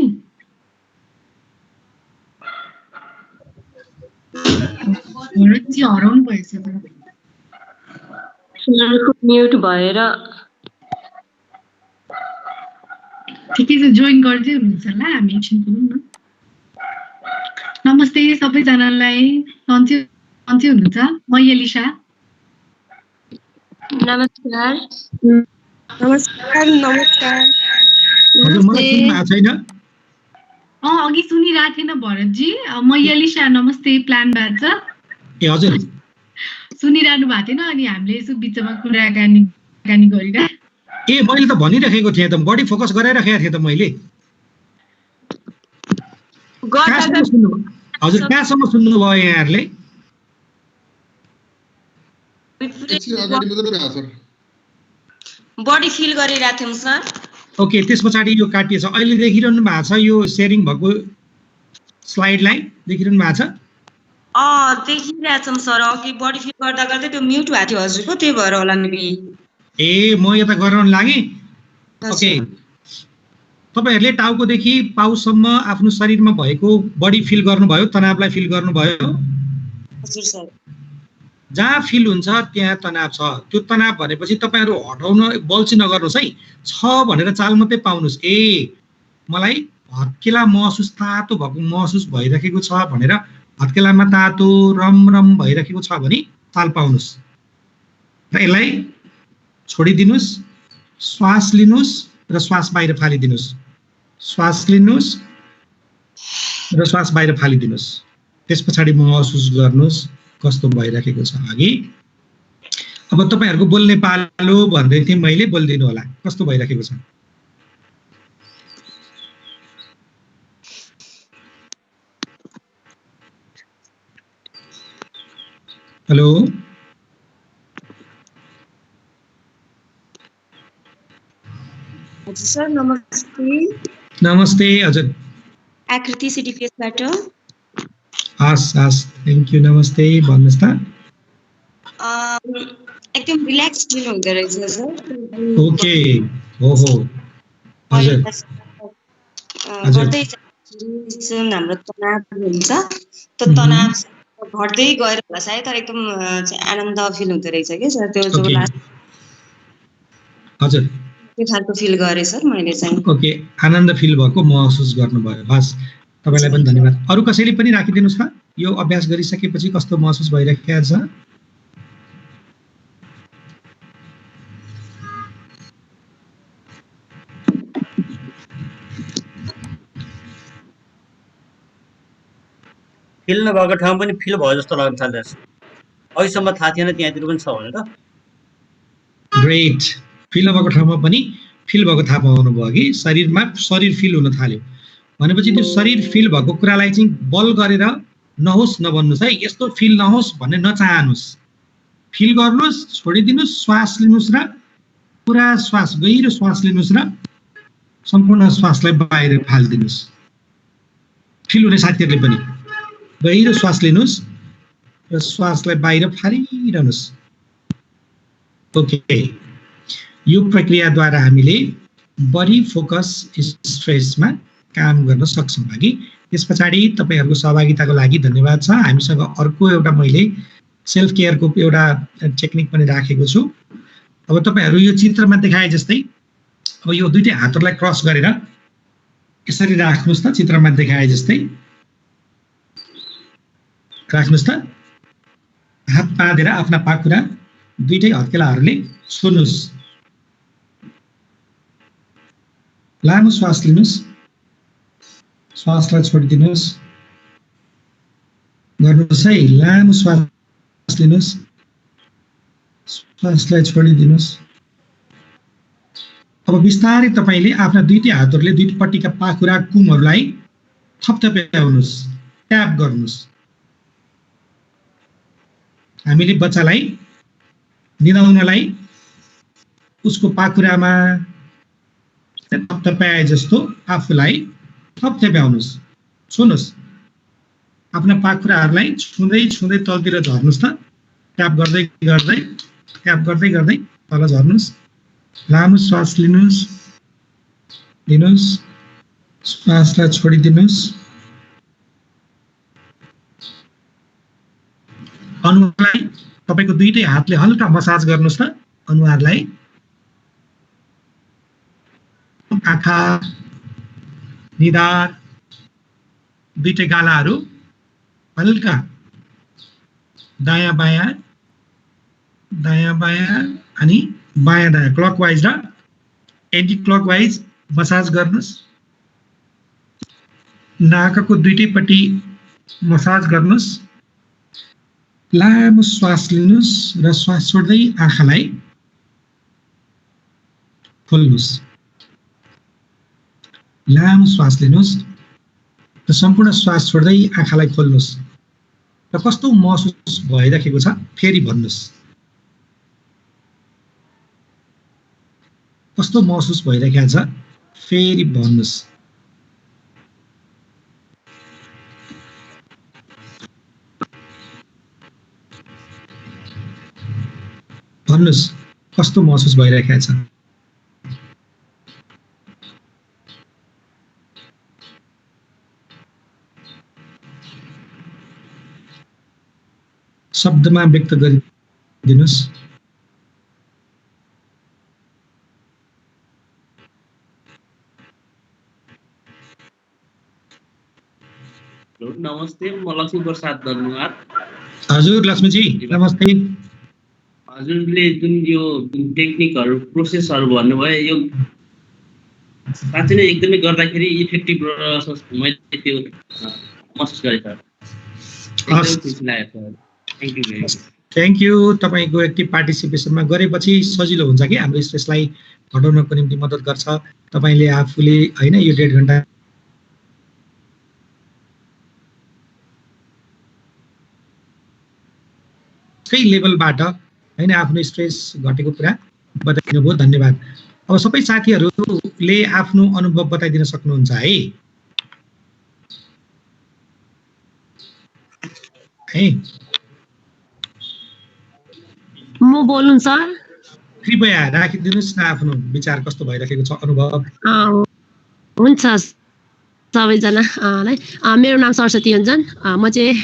भरतजी हराउनु भएछ त म्युट भएर ठिकै छ जोइन गर्दै हुनुहुन्छ होला हामी एकछिन गरौँ न नमस्ते सबैजनालाई सन्चै सन्चै हुनुहुन्छ म एलिसा नमस्कार नमस्कार नमस्कार हजुर मलाई सुन्नु भएको छैन अघि सुनिरहेको थिएन भरतजी म एलिसा नमस्ते प्लान ब्याच ए हजुर सुनिरहनु भएको थिएन अनि हामीले यसो बिचमा कुराकानी गरिरहे ए मैले त भनिराखेको थिएँ त बढी फोकस गराइराखेको थिएँ त मैले कहाँसम्म सुन्नुभयो हजुर कहाँसम्म सुन्नुभयो यहाँहरूले एकछिन अगाडि मात्रै भएको सर बडी फिल गरिरहेको थियौँ सर ओके त्यस पछाडि यो काटिएछ अहिले देखिरहनु भएको छ यो सेयरिङ भएको स्लाइडलाई देखिरहनु भएको छ देखिरहेछौँ सर अघि बडी फिल गर्दा गर्दै त्यो म्युट भएको थियो हजुरको त्यही भएर होला नि ए म यता गराउन लागेँ ओके तपाईहरूले टाउकोदेखि पाउसम्म आफ्नो शरीरमा भएको बडी फिल गर्नुभयो तनावलाई फिल गर्नुभयो हजुर सर जहाँ फिल हुन्छ त्यहाँ तनाव छ त्यो तनाव भनेपछि तपाईँहरू हटाउन बल्छी नगर्नुहोस् है छ भनेर चाल मात्रै पाउनुहोस् ए मलाई हत्केला महसुस तातो भएको महसुस भइरहेको छ भनेर हत्केलामा तातो रम रम भइरहेको छ भने चाल पाउनुहोस् र यसलाई छोडिदिनुहोस् श्वास लिनुहोस् र श्वास बाहिर फालिदिनुहोस् श्वास लिनुहोस् र श्वास बाहिर फालिदिनुहोस् त्यस पछाडि महसुस गर्नुहोस् कस्तो भइरहेको छ अघि अब तपाईहरुको बोल्ने पालो भन्दै थिएँ मैले बोल्दिनु होला कस्तो भइरहेको छ हेलो हजुर सर नमस्ते नमस्ते हजुर आकृति सिडिपिएसबाट हस् हस् थ्यांक यू नमस्ते भन्नुस् त एकदम रिल्याक्स फिल हुँदो रहेछ सर ओके हो हजुर गर्दै जुन हाम्रो तनाव हुन्छ त्यो तनाव घट्दै गएर होला सायद तर एकदम आनन्द फिल हुँदो रहेछ के सर त्यो जो लास्ट हजुर त्यो खालको फिल गरे सर मैले चाहिँ ओके आनन्द फिल भएको महसुस गर्नुभयो बस तपाईलाई पनि धन्यवाद अरु कसैले पनि राखिदिनुस् न यो अभ्यास गरिसकेपछि कस्तो महसुस भइरहेको छ फिल नभएको ठाउँ पनि फिल भयो जस्तो लाग्न थाल्दैछ अहिलेसम्म थाहा थिएन त्यहाँतिर पनि छ भनेर ग्रेट फिल नभएको ठाउँमा पनि फिल भएको थाहा पाउनु भयो कि शरीरमा शरीर फिल हुन थाल्यो भनेपछि त्यो शरीर फिल भएको कुरालाई चाहिँ बल गरेर नहोस् नभन्नुस् है यस्तो फिल नहोस् भन्ने नचाहनुस् फिल गर्नुस् छोडिदिनुस् श्वास लिनुस् र पुरा श्वास गहिरो श्वास लिनुस् र सम्पूर्ण श्वासलाई बाहिर फाल्दिनुस् फिल हुने साथीहरूले पनि गहिरो श्वास लिनुस् र श्वासलाई बाहिर फालिरहनुस् ओके यो प्रक्रियाद्वारा हामीले बडी फोकस स्ट्रेसमा काम गर्न सक्छौँ अघि त्यस पछाडि तपाईहरुको सहभागिताको लागि धन्यवाद छ हामीसँग अर्को एउटा मैले सेल्फ केयरको एउटा टेक्निक पनि राखेको छु अब तपाईहरु यो चित्रमा देखाए जस्तै अब यो दुईटै हातहरुलाई क्रस गरेर यसरी राख्नुस् त चित्रमा देखाए जस्तै राख्नुस् त हात बाँधेर आफ्ना पाखुरा दुईटै हत्केलाहरुले छुनुस् लामो श्वास लिनुस् श्वासलाई छोडिदिनुस् गर्नुस् है लामो श्वास लिनुस् श्वासलाई छोडिदिनुस् अब बिस्तारै तपाईले आफ्ना दुईटै हातहरुले दुईपट्टिका पाखुरा कुमहरुलाई थपथप्याउनुस् ट्याप गर्नुस् हामीले बच्चालाई निदाउनलाई उसको पाखुरामा थपथप्याए जस्तो आफूलाई थपथप्याउनुस् छुनुस् आफ्ना पाखुराहरुलाई छुँदै छुँदै तलतिर झर्नुस् त ट्याप गर्दै गर्दै ट्याप गर्दै गर्दै तल झर्नुस् लामो श्वास लिनुस् श्वासलाई छोडिदिनुस् अनुहारलाई तपाईको दुईटै हातले हल्का मसाज गर्नुस् त अनुहारलाई आँखा निधार दुईटै गालाहरू हल्का दायाँ बायाँ अनि बायाँ दायाँ क्लकवाइज र एन्टी क्लकवाइज मसाज गर्नुस् नाकको दुईटैपट्टि मसाज गर्नुस् लामो श्वास लिनुस् र श्वास छोड्दै आँखालाई खोल्नुस् लामो श्वास लिनुस् र सम्पूर्ण श्वास छोड्दै आँखालाई खोल्नुस् र कस्तो महसुस भइराखेको छ फेरि भन्नुस् कस्तो महसुस भइराखेको छ फेरि भन्नुस् भन्नुस् कस्तो महसुस भइराखेको छ शब्दमा व्यक्त गरिदिनुस् नमस्ते म लक्ष्मी प्रसाद धन्यवाद हजुर लक्ष्मीजी नमस्ते हजुरले जुन यो टेक्निकहरु प्रोसेसहरु भन्नुभयो यो साँच्चै नै एकदमै गर्दाखेरि इफेक्टिभ मैले त्यो महसुस गरेको थ्याङ्क यू तपाईको एक्टिभ पार्टिसिपेसनमा गरेपछि सजिलो हुन्छ कि हाम्रो स्ट्रेसलाई घटाउनको निम्ति मद्दत गर्छ तपाईले आफूले हैन यो 1.5 घण्टा कै लेभलबाट हैन आफ्नो स्ट्रेस घटेको कुरा बताइदिनुभयो धन्यवाद अब सबै साथीहरूले आफ्नो अनुभव बताइदिन सक्नुहुन्छ है म बोल्नु सर कृपया राखिदिनुस् न आफ्नो विचार कस्तो भइराखेको छ अनुभव हुन्छ सबैजना मेरो नाम सरस्वती हुन्छन् म चाहिँ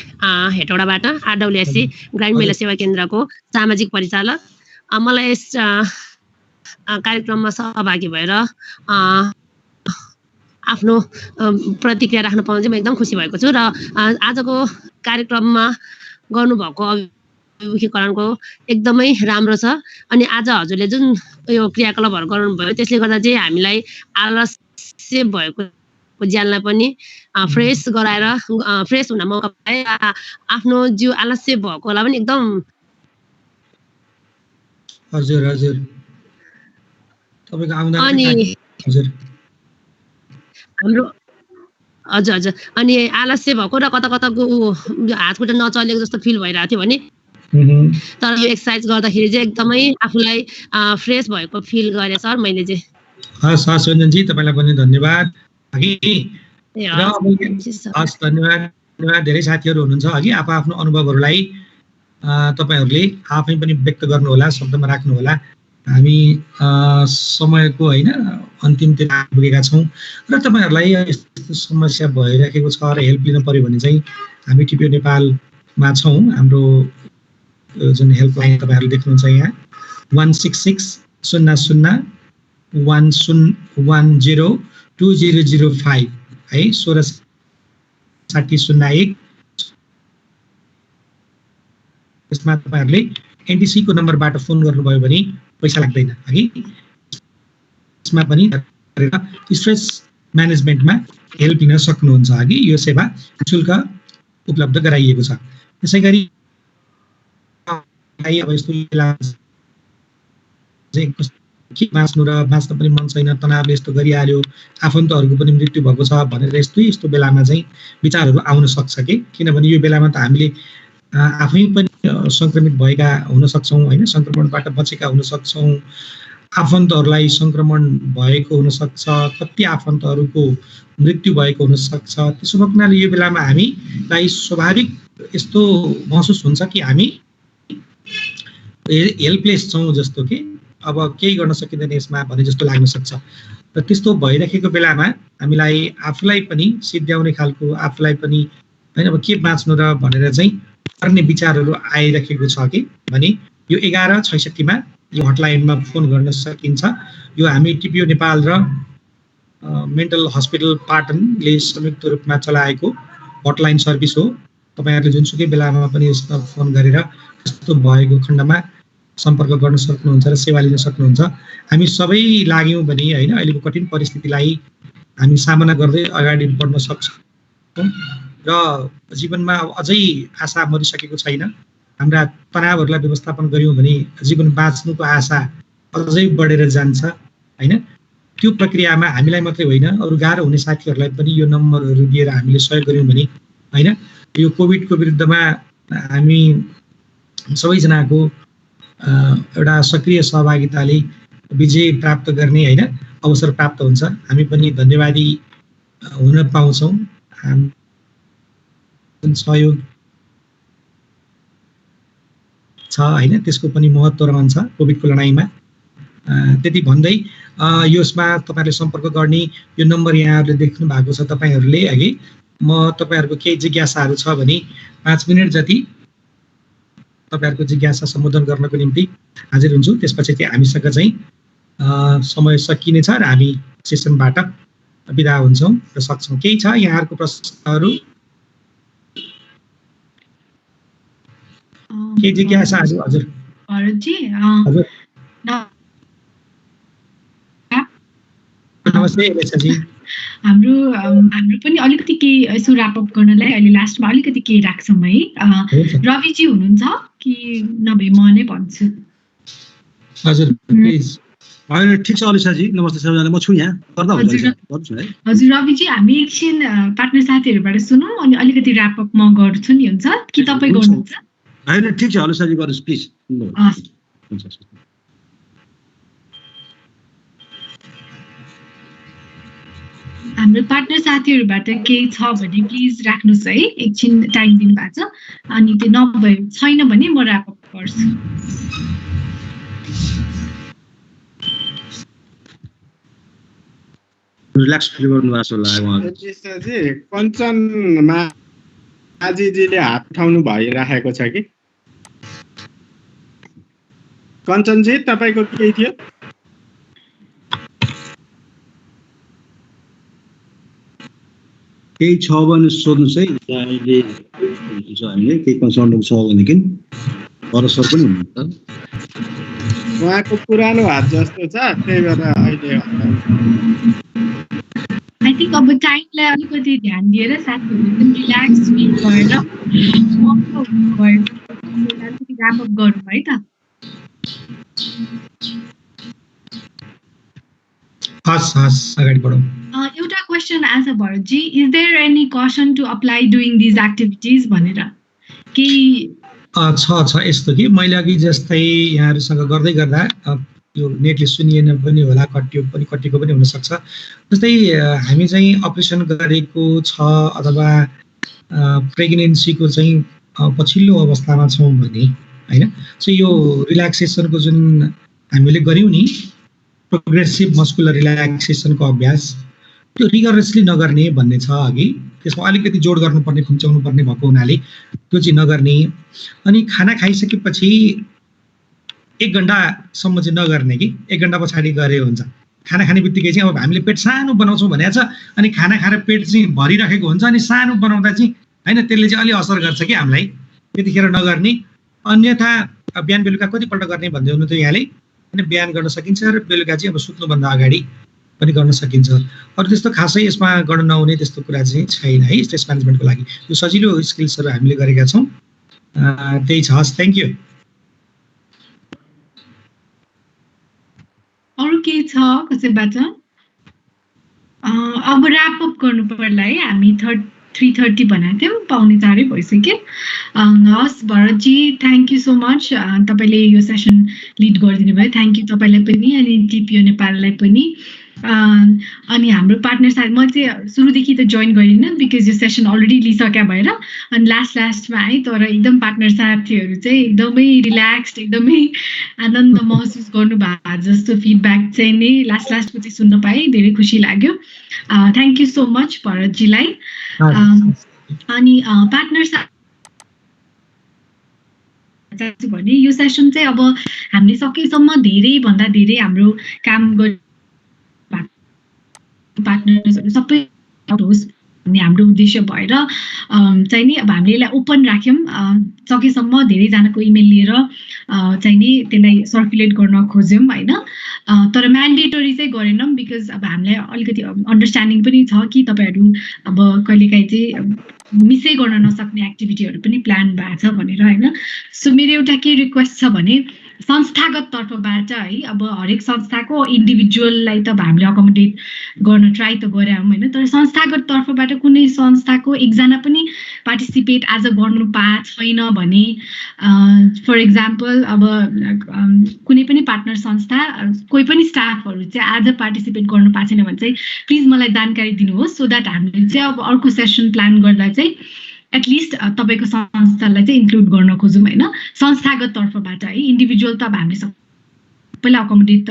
हेटौडाबाट आरडब्ल्युएससी ग्रामीण महिला सेवा केन्द्रको सामाजिक परिचालक मलाई यस कार्यक्रममा सहभागी भएर आफ्नो प्रतिक्रिया राख्न पाउनु चाहिँ म एकदम खुसी भएको छु र आजको कार्यक्रममा गर्नुभएको अभिमुखीकरणको एकदमै राम्रो छ अनि आज हजुरले जुन यो क्रियाकलापहरू गर्नुभयो त्यसले गर्दा चाहिँ हामीलाई आलस्य भएको ज्यानलाई पनि फ्रेस गराएर फ्रेस हुन मौका पाए आफ्नो जिउ आलस्य भएकोलाई पनि एकदम हजुर हजुर तपाईको आउँदा अनि हजुर हाम्रो हजुर हजुर अनि आलस्य भएको र कता कताको हात खुट्टा नचलेको जस्तो फिल भइरहेको थियो भने तर यो एक्सर्साइज गर्दाखेरि चाहिँ एकदमै आफूलाई फ्रेस भएको फिल गरे सर मैले चाहिँ हस् हस् रञ्जनजी तपाईलाई पनि धन्यवाद धन्यवाद धेरै साथीहरू हुनुहुन्छ अघि आफ्नो अनुभवहरूलाई तपाईहरूले आफै पनि व्यक्त गर्नुहोला शब्दमा राख्नुहोला हामी समयको हैन अन्तिमतिर आइपुगेका छौं र तपाईहरुलाई यस्तो समस्या भइराखेको छ र हेल्प लिन पर्यो भने चाहिँ हामी टिपिओ नेपालमा छौं हाम्रो जुन हेल्पलाइन तपाईहरुले देख्नुहुन्छ यहाँ 166 00 1010 2005 है 166001 यसमा तपाईहरुले एनटीसी को नम्बरबाट फोन गर्नुभयो भने पैसा लाग्दैन हगि यसमा पनि स्ट्रेस म्यानेजमेन्टमा हेल्प लिन सक्नुहुन्छ हगि यो सेवा शुल्क उपलब्ध गराइएको छ त्यसैगरी अब यस्तो के बाँच्नु र बाँच्न पनि मन छैन तनावले यस्तो गरिहाल्यो आफन्तहरूको पनि मृत्यु भएको छ भनेर यस्तो बेलामा चाहिँ विचारहरू आउन सक्छ कि किनभने यो बेलामा त हामीले आफै पनि संक्रमित भएका हुन सक्छौं हैन संक्रमणबाट बचेका हुन सक्छौं आफन्तहरूलाई संक्रमण भएको हुन सक्छ कति आफन्तहरूको मृत्यु भएको हुन सक्छ त्यसो भएकाले यो बेलामा हामीलाई स्वाभाविक यस्तो महसुस हुन्छ कि हामी हेल्पलेस छौं जस्तो कि अब केही गर्न सकिँदैन यसमा भने जस्तो लाग्न सक्छ र त्यस्तो भइराखेको बेलामा हामीलाई आफूलाई पनि सिद्ध्याउने खालको आफूलाई पनि हैन अब के बाँच्नु र भनेर चाहिँ गर्ने विचारहरू आइरहेको छ कि भने यो 1166 मा यो हटलाइनमा फोन गर्न सकिन्छ। यो हामी टिपिओ नेपाल र मेन्टल हस्पिटल पाटनले संयुक्त रूपमा चलाएको हटलाइन सर्भिस हो। तपाईहरुले जुनसुकै बेलामा पनि यसमा फोन गरेर त्यस्तो भएको खण्डमा सम्पर्क गर्न सक्नुहुन्छ र सेवा लिन सक्नुहुन्छ। हामी सबै लाग्यौं भने हैन अहिलेको कठिन परिस्थितिलाई हामी सामना गर्दै अगाडि बढ्न सक्छौं र जीवनमा अझै आशा मरिसकेको छैन। हाम्रा तनावहरूलाई व्यवस्थापन गर्यौं भने जीवन बाँच्नुको आशा अझै बढेर जान्छ हैन। त्यो प्रक्रियामा हामीलाई मात्रै होइन अरु गाह्रो हुने साथीहरूलाई पनि यो नम्बरहरू दिएर हामीले सहयोग गर्यौं भने हैन यो कोभिडको विरुद्धमा हामी सबैजनाको एउटा सक्रिय सहभागिताले विजय प्राप्त गर्ने हैन अवसर प्राप्त हुन्छ। हामी पनि धन्यवादी हुन पाउँछौं। सहयोग छ हैन त्यसको पनि महत्त्व रहन्छ कोभिडको लडाईँमा। त्यति भन्दै यसमा तपाईहरुले सम्पर्क गर्ने यो नम्बर यहाँहरुले देख्नु भएको छ तपाईहरुले अघि। म तपाईहरुको केही जिज्ञासाहरु छ भने 5 मिनेट जति तपाईहरुको जिज्ञासा सम्बोधन गर्नको निम्ति हाजिर हुन्छु। त्यसपछि चाहिँ हामीसँग चाहिँ समय सकिनेछ र हामी सेसनबाट बिदा हुन्छौं र सक्छौं। केही छ यहाँहरुको प्रश्नहरु के जिज्ञासाहरु? हजुर भरतजी हजुर नमस्ते रेखाजी। हाम्रो पनि अलिकति केही यसो र्याप अप गर्नलाई अहिले लास्टमा अलिकति केही राख्छौँ है। रविजी हुनुहुन्छ कि नभए म नै भन्छु? हजुर प्लिज। होइन ठिक छ अलिसाजी, नमस्ते सबैजना, म छु यहाँ गर्दा हुन्छ गर्छु है। हजुर रविजी हामी एकछिन पार्टनर साथीहरुबाट सुनौं अनि अलिकति र्याप अप म गर्छु नि, हुन्छ कि तपाई गर्नुहुन्छ? होइन ठिक छ अलिसाजी गर्नुस् प्लिज। हुन्छ। हाम्रो पार्टनर साथीहरुबाट केही छ भने प्लिज राख्नुस् है, एकछिन टाइम दिनु भएको छ। अनि त्यो नभए छैन भने म र्याप अप गर्छु। रिल्याक्स फिल गर्नु भएको लाग्यो जी। कञ्चन माझीजीले हात उठाउनु भइराखेको छ कि? कञ्चनजी तपाईको केही थियो? केही छ भने सोध्नुस् है। अहिले हामीले केही कन्सर्न छ भनेदेखि अरू सर पनि हुनुहुन्छ। उहाँको पुरानो हात जस्तो छ, त्यही भएर अहिले आई थिंक अब टाइमलाई अलिकति ध्यान दिएर साथीहरु एकदम रिल्याक्स फिल भएर अलिकति र्याप अप गरौँ है त। हस् अगाडि बढौँ। एउटा क्वेसन आज Bharat ji, is there any caution to apply doing these activities भनेर केही छ यस्तो कि मैले अघि जस्तै यहाँहरुसँग गर्दै गर्दा यो नेटले सुनिएन पनि होला, कटिएको पनि हुन सक्छ। जस्तै हामी चाहिँ अपरेसन गरेको छ अथवा प्रेग्नेन्सीको चाहिँ पछिल्लो अवस्थामा छौं भने हैन, सो यो रिल्याक्सेसनको जुन हामीले गर्यौं नि प्रोग्रेसिभ मस्कुलर रिल्याक्सेसनको अभ्यास, त्यो रिगरसली नगर्ने भन्ने छ अघि। त्यसमा अलिकति जोड गर्नुपर्ने, खुम्चाउनु पर्ने भएको हुनाले त्यो चाहिँ नगर्ने। अनि खाना खाइसकेपछि 1 घण्टासम्म चाहिँ नगर्ने कि 1 घण्टा पछाडि गरे हुन्छ। खाना खाने बित्तिकै चाहिँ अब हामीले पेट सानो बनाउँछौँ भनेको छ, अनि खाना खाएर पेट चाहिँ भरिरहेको हुन्छ, अनि सानो बनाउँदा चाहिँ हैन त्यसले चाहिँ अलि असर गर्छ कि हामीलाई, त्यतिखेर नगर्ने। अन्यथा बिहान बेलुका कतिपल्ट गर्ने भन्दै हुनु त यहाँले, अनि बिहान गर्न सकिन्छ र बेलुका चाहिँ अब सुत्नुभन्दा अगाडि पनि गर्न सकिन्छ। अरु त्यस्तो खासै यसमा गर्न नहुने त्यस्तो कुरा चाहिँ छैन है स्ट्रेस म्यानेजमेन्टको लागि। यो सजिलो स्किल्सहरु हामीले गरेका छौं। त्यही छ। हस्, थ्यांक यू। अरु के छ कसैबाट? अब र्याप अप गर्नु पर्ला है, हामी 3:30 भनेको थियौं, पाउने 4 भइसक्यो। हस् Bharatji, thank you so much, तपाईले यो सेसन लिड गरिदिनु भयो। थ्यांक यू तपाईलाई पनि अनि टिपिओ नेपाललाई पनि। अनि हाम्रो पार्टनर साथी म चाहिँ सुरुदेखि त जोइन गरिन बिकज यो सेसन अलरेडी लिइसक्या भएर, अनि लास्टमा है, तर एकदम पार्टनर साथीहरु चाहिँ एकदमै रिल्याक्स्ड, एकदमै आनन्द महसुस गर्नु भएको जस्तो फिडब्याक चाहिँ नै लास्टको चाहिँ सुन्न पाएँ, धेरै खुसी लाग्यो। थ्यांक यू सो मच भरतजीलाई। अनि पार्टनर चाहन्छु भने यो सेसन चाहिँ अब हामीले सकेसम्म धेरैभन्दा धेरै हाम्रो काम पार्टनर्सहरू सबै होस् भन्ने हाम्रो उद्देश्य भएर चाहिँ नि अब हामीले यसलाई ओपन राख्यौँ, सकेसम्म धेरैजनाको इमेल लिएर चाहिँ नि त्यसलाई सर्कुलेट गर्न खोज्यौँ होइन। तर म्यान्डेटरी चाहिँ गरेनौँ, बिकज अब हामीलाई अलिकति अन्डरस्ट्यान्डिङ पनि छ कि तपाईँहरू अब कहिलेकाहीँ चाहिँ मिसै गर्न नसक्ने एक्टिभिटीहरू पनि प्लान भएको छ भनेर होइन। सो मेरो एउटा के रिक्वेस्ट छ भने संस्थागत तर्फबाट है, अब हरेक संस्थाको इन्डिभिजुअललाई त अब हामीले अकोमोडेट गर्न ट्राई त गऱ्यौँ होइन, तर संस्थागत तर्फबाट कुनै संस्थाको एकजना पनि पार्टिसिपेट आज गर्नु पाएको छैन भने, फर इक्जाम्पल अब कुनै पनि पार्टनर संस्था कोही पनि स्टाफहरू चाहिँ आज पार्टिसिपेट गर्नु पाएको छैन भने चाहिँ प्लिज मलाई जानकारी दिनुहोस्, सो द्याट हामीले चाहिँ अब अर्को सेसन प्लान गर्दा चाहिँ एटलिस्ट तपाईँको संस्थालाई चाहिँ इन्क्लुड गर्न खोजौँ होइन, संस्थागत तर्फबाट है। इन्डिभिजुअल त अब हामीले सबैलाई अकोमोडेट त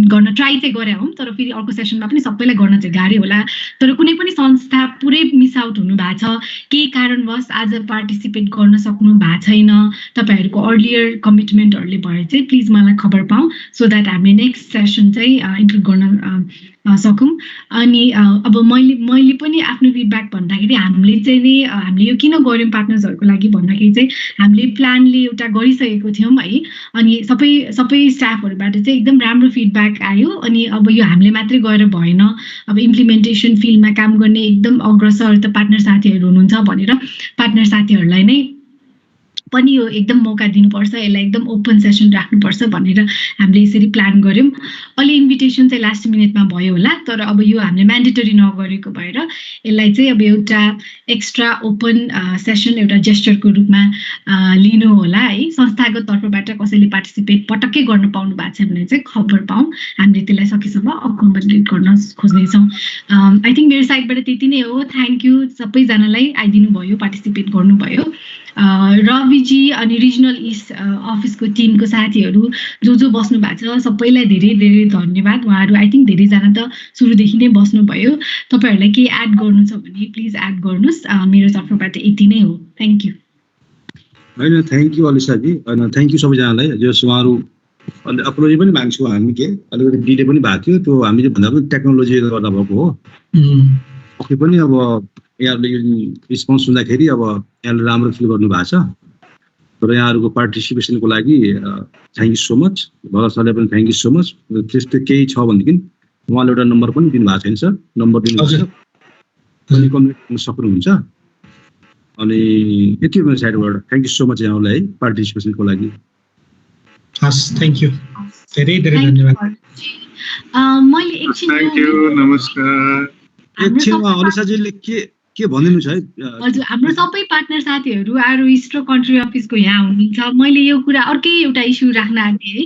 गर्न ट्राई चाहिँ गरे हौँ, तर फेरि अर्को सेसनमा पनि सबैलाई गर्न चाहिँ गाह्रै होला। तर कुनै पनि संस्था पुरै मिस आउट हुनु भएको छ, केही कारणवश आज पार्टिसिपेट गर्न सक्नु भएको छैन, तपाईँहरूको अर्लियर कमिटमेन्टहरूले भए चाहिँ प्लिज मलाई खबर पाऊँ, सो द्याट हामीले नेक्स्ट सेसन चाहिँ इन्क्लुड गर्न सकौँ। अनि अब मैले पनि आफ्नो फिडब्याक भन्दाखेरि हामीले चाहिँ नि हामीले यो किन गऱ्यौँ पार्टनर्सहरूको लागि भन्दाखेरि चाहिँ हामीले प्लानले एउटा गरिसकेको थियौँ है, अनि सबै स्टाफहरूबाट चाहिँ एकदम राम्रो फिडब्याक आयो। अनि अब यो हामीले मात्रै गएर भएन, अब इम्प्लिमेन्टेसन फिल्डमा काम गर्ने एकदम अग्रसर त पार्टनर साथीहरू हुनुहुन्छ भनेर पार्टनर साथीहरूलाई नै पनि यो एकदम मौका दिनुपर्छ, यसलाई एकदम ओपन सेसन राख्नुपर्छ भनेर हामीले यसरी प्लान गऱ्यौँ। अलि इन्भिटेसन चाहिँ लास्ट मिनटमा भयो होला, तर अब यो हामीले म्यान्डेटरी नगरेको भएर यसलाई चाहिँ अब एउटा एक्स्ट्रा ओपन सेसन एउटा जेस्चरको रूपमा लिनु होला है। संस्थागत तर्फबाट कसैले पार्टिसिपेट पटक्कै गर्न पाउनु भएको छ भने चाहिँ खबर पाऊँ, हामीले त्यसलाई सकेसम्म अकोमोडेट गर्न खोज्नेछौँ। आई थिङ्क मेरो साइडबाट त्यति नै हो। थ्याङ्क यू सबैजनालाई आइदिनु भयो, पार्टिसिपेट गर्नुभयो। रविजी अनि रिजनल इस्ट अफिसको टिमको साथीहरू जो बस्नु भएको छ सबैलाई धेरै धेरै धन्यवाद। उहाँहरू आई थिङ्क धेरैजना त सुरुदेखि नै बस्नुभयो। तपाईँहरूलाई केही एड गर्नु छ भने प्लिज एड गर्नुहोस्। मेरो तर्फबाट यति नै हो। Thank you. होइन, थ्याङ्क यू अलिसाजी, होइन थ्याङ्क यू सबैजनालाई। जस उहाँहरू अहिले अप्रोच पनि माग्छौँ हामी, के अलिकति डिले पनि भएको थियो, त्यो हामीले भन्दा पनि टेक्नोलोजीले गर्दा भएको हो। पक्कै पनि अब यहाँहरूले यो रिस्पोन्स सुन्दाखेरि अब यहाँले राम्रो फिल गर्नु भएको छ। तर यहाँहरूको पार्टिसिपेसनको लागि thank you so much. Bharat सरले पनि थ्याङ्क यू सो मच। त्यस्तो केही छ भनेदेखि उहाँले एउटा नम्बर पनि दिनुभएको छैन सर, नम्बर दिनुहुन्छ अनि कम्युनिकेट गर्न सक्नुहुन्छ। अनि यति हो मेरो साइडबाट। थ्याङ्क यू सो मच यहाँहरूलाई है पार्टिसिपेसनको लागि। हस्, थ्याङ्क यू, धेरै धेरै धन्यवाद। मैले एकछिन नमस्कार। एकछिनमा अलिसाजीले के भनिदिनु छ है? हजुर, हाम्रो सबै पार्टनर साथीहरू आएर इस्ट र कन्ट्री अफिसको यहाँ हुनुहुन्छ। मैले यो कुरा अर्कै एउटा इस्यु राख्न आँटेँ है।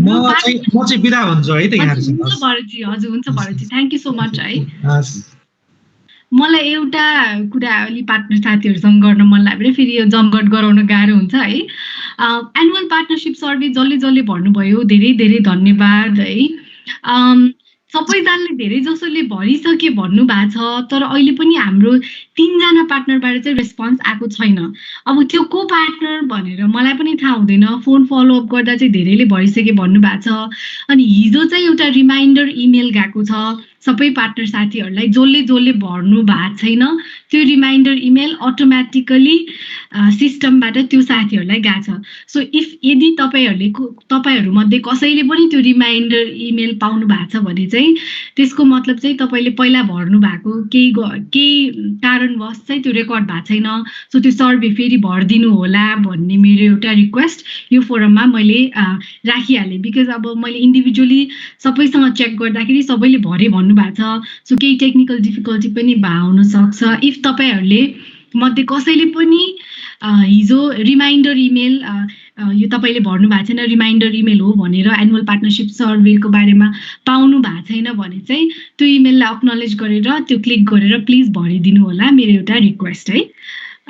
म चाहिँ बिदा हुन्छु है त यहाँहरुसँग। हुन्छ भरतजी, हजुर हुन्छ Bharatji, thank you so much है। मलाई एउटा कुरा अलि पार्टनर साथीहरूसँग गर्न मन लाग्यो, फेरि यो जमघट गराउन गाह्रो हुन्छ है। एनुअल पार्टनरसिप सर्वे जसले भर्नुभयो धेरै धेरै धन्यवाद है। सबैजनाले धेरै जसोले भरिसके भन्नु भएको छ, तर अहिले पनि हाम्रो 3 जना पार्टनरबाट चाहिँ रेस्पोन्स आएको छैन। अब त्यो को पार्टनर भनेर मलाई पनि थाहा हुँदैन। फोन फलोअप गर्दा चाहिँ धेरैले भरिसके भन्नु भएको छ। अनि हिजो चाहिँ एउटा रिमाइन्डर इमेल गएको छ सबै पार्टनर साथीहरूलाई, जसले भर्नु भएको छैन त्यो रिमाइन्डर इमेल अटोमेटिकली सिस्टमबाट त्यो साथीहरूलाई गएको छ। सो यदि तपाईँहरूमध्ये कसैले पनि त्यो रिमाइन्डर इमेल पाउनु भएको छ भने चाहिँ त्यसको मतलब चाहिँ तपाईँले पहिला भर्नु भएको केही कारणवश चाहिँ त्यो रेकर्ड भएको छैन। सो त्यो सर्वे फेरि भरिदिनु होला भन्ने मेरो एउटा रिक्वेस्ट यो फोरममा मैले राखिहालेँ। बिकज अब मैले इन्डिभिजुअली सबैसँग चेक गर्दाखेरि सबैले भरे भन्नु भएको छ। सो केही टेक्निकल डिफिकल्टी पनि हुन सक्छ। इफ तपाईँहरूले मध्ये कसैले पनि हिजो रिमाइन्डर इमेल यो तपाईँले भर्नु भएको छैन रिमाइन्डर इमेल हो भनेर एनुअल पार्टनरसिप सर्वेको बारेमा पाउनु भएको छैन भने चाहिँ त्यो इमेललाई अक्नोलेज गरेर त्यो क्लिक गरेर प्लिज भरिदिनु होला, मेरो एउटा रिक्वेस्ट है।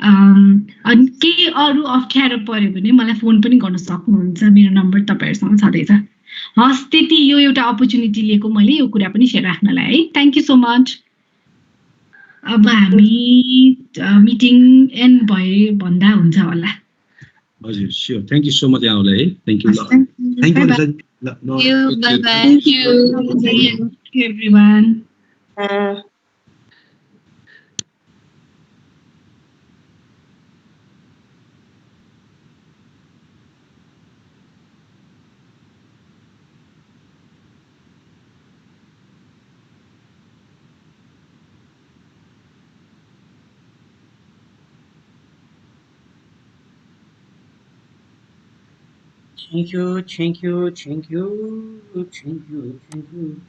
अनि केही अरू अप्ठ्यारो पर्यो भने मलाई फोन पनि गर्न सक्नुहुन्छ, मेरो नम्बर तपाईँहरूसँग छँदैछ। हस्, त्यति यो एउटा अपर्च्युनिटी लिएको मैले यो कुरा पनि सेयर राख्नलाई है। Thank you so much. अब हामी मिटिङ एन्ड भए भन्दा हुन्छ होला। हजुर sure thank you so much यहाँहरूलाई है थ्याङ्क यू ल Thank you. Thank you Bye-bye. Alisa Thank you. Bye bye. Thank you, everyone. Thank you, thank you, thank you, thank you, thank you.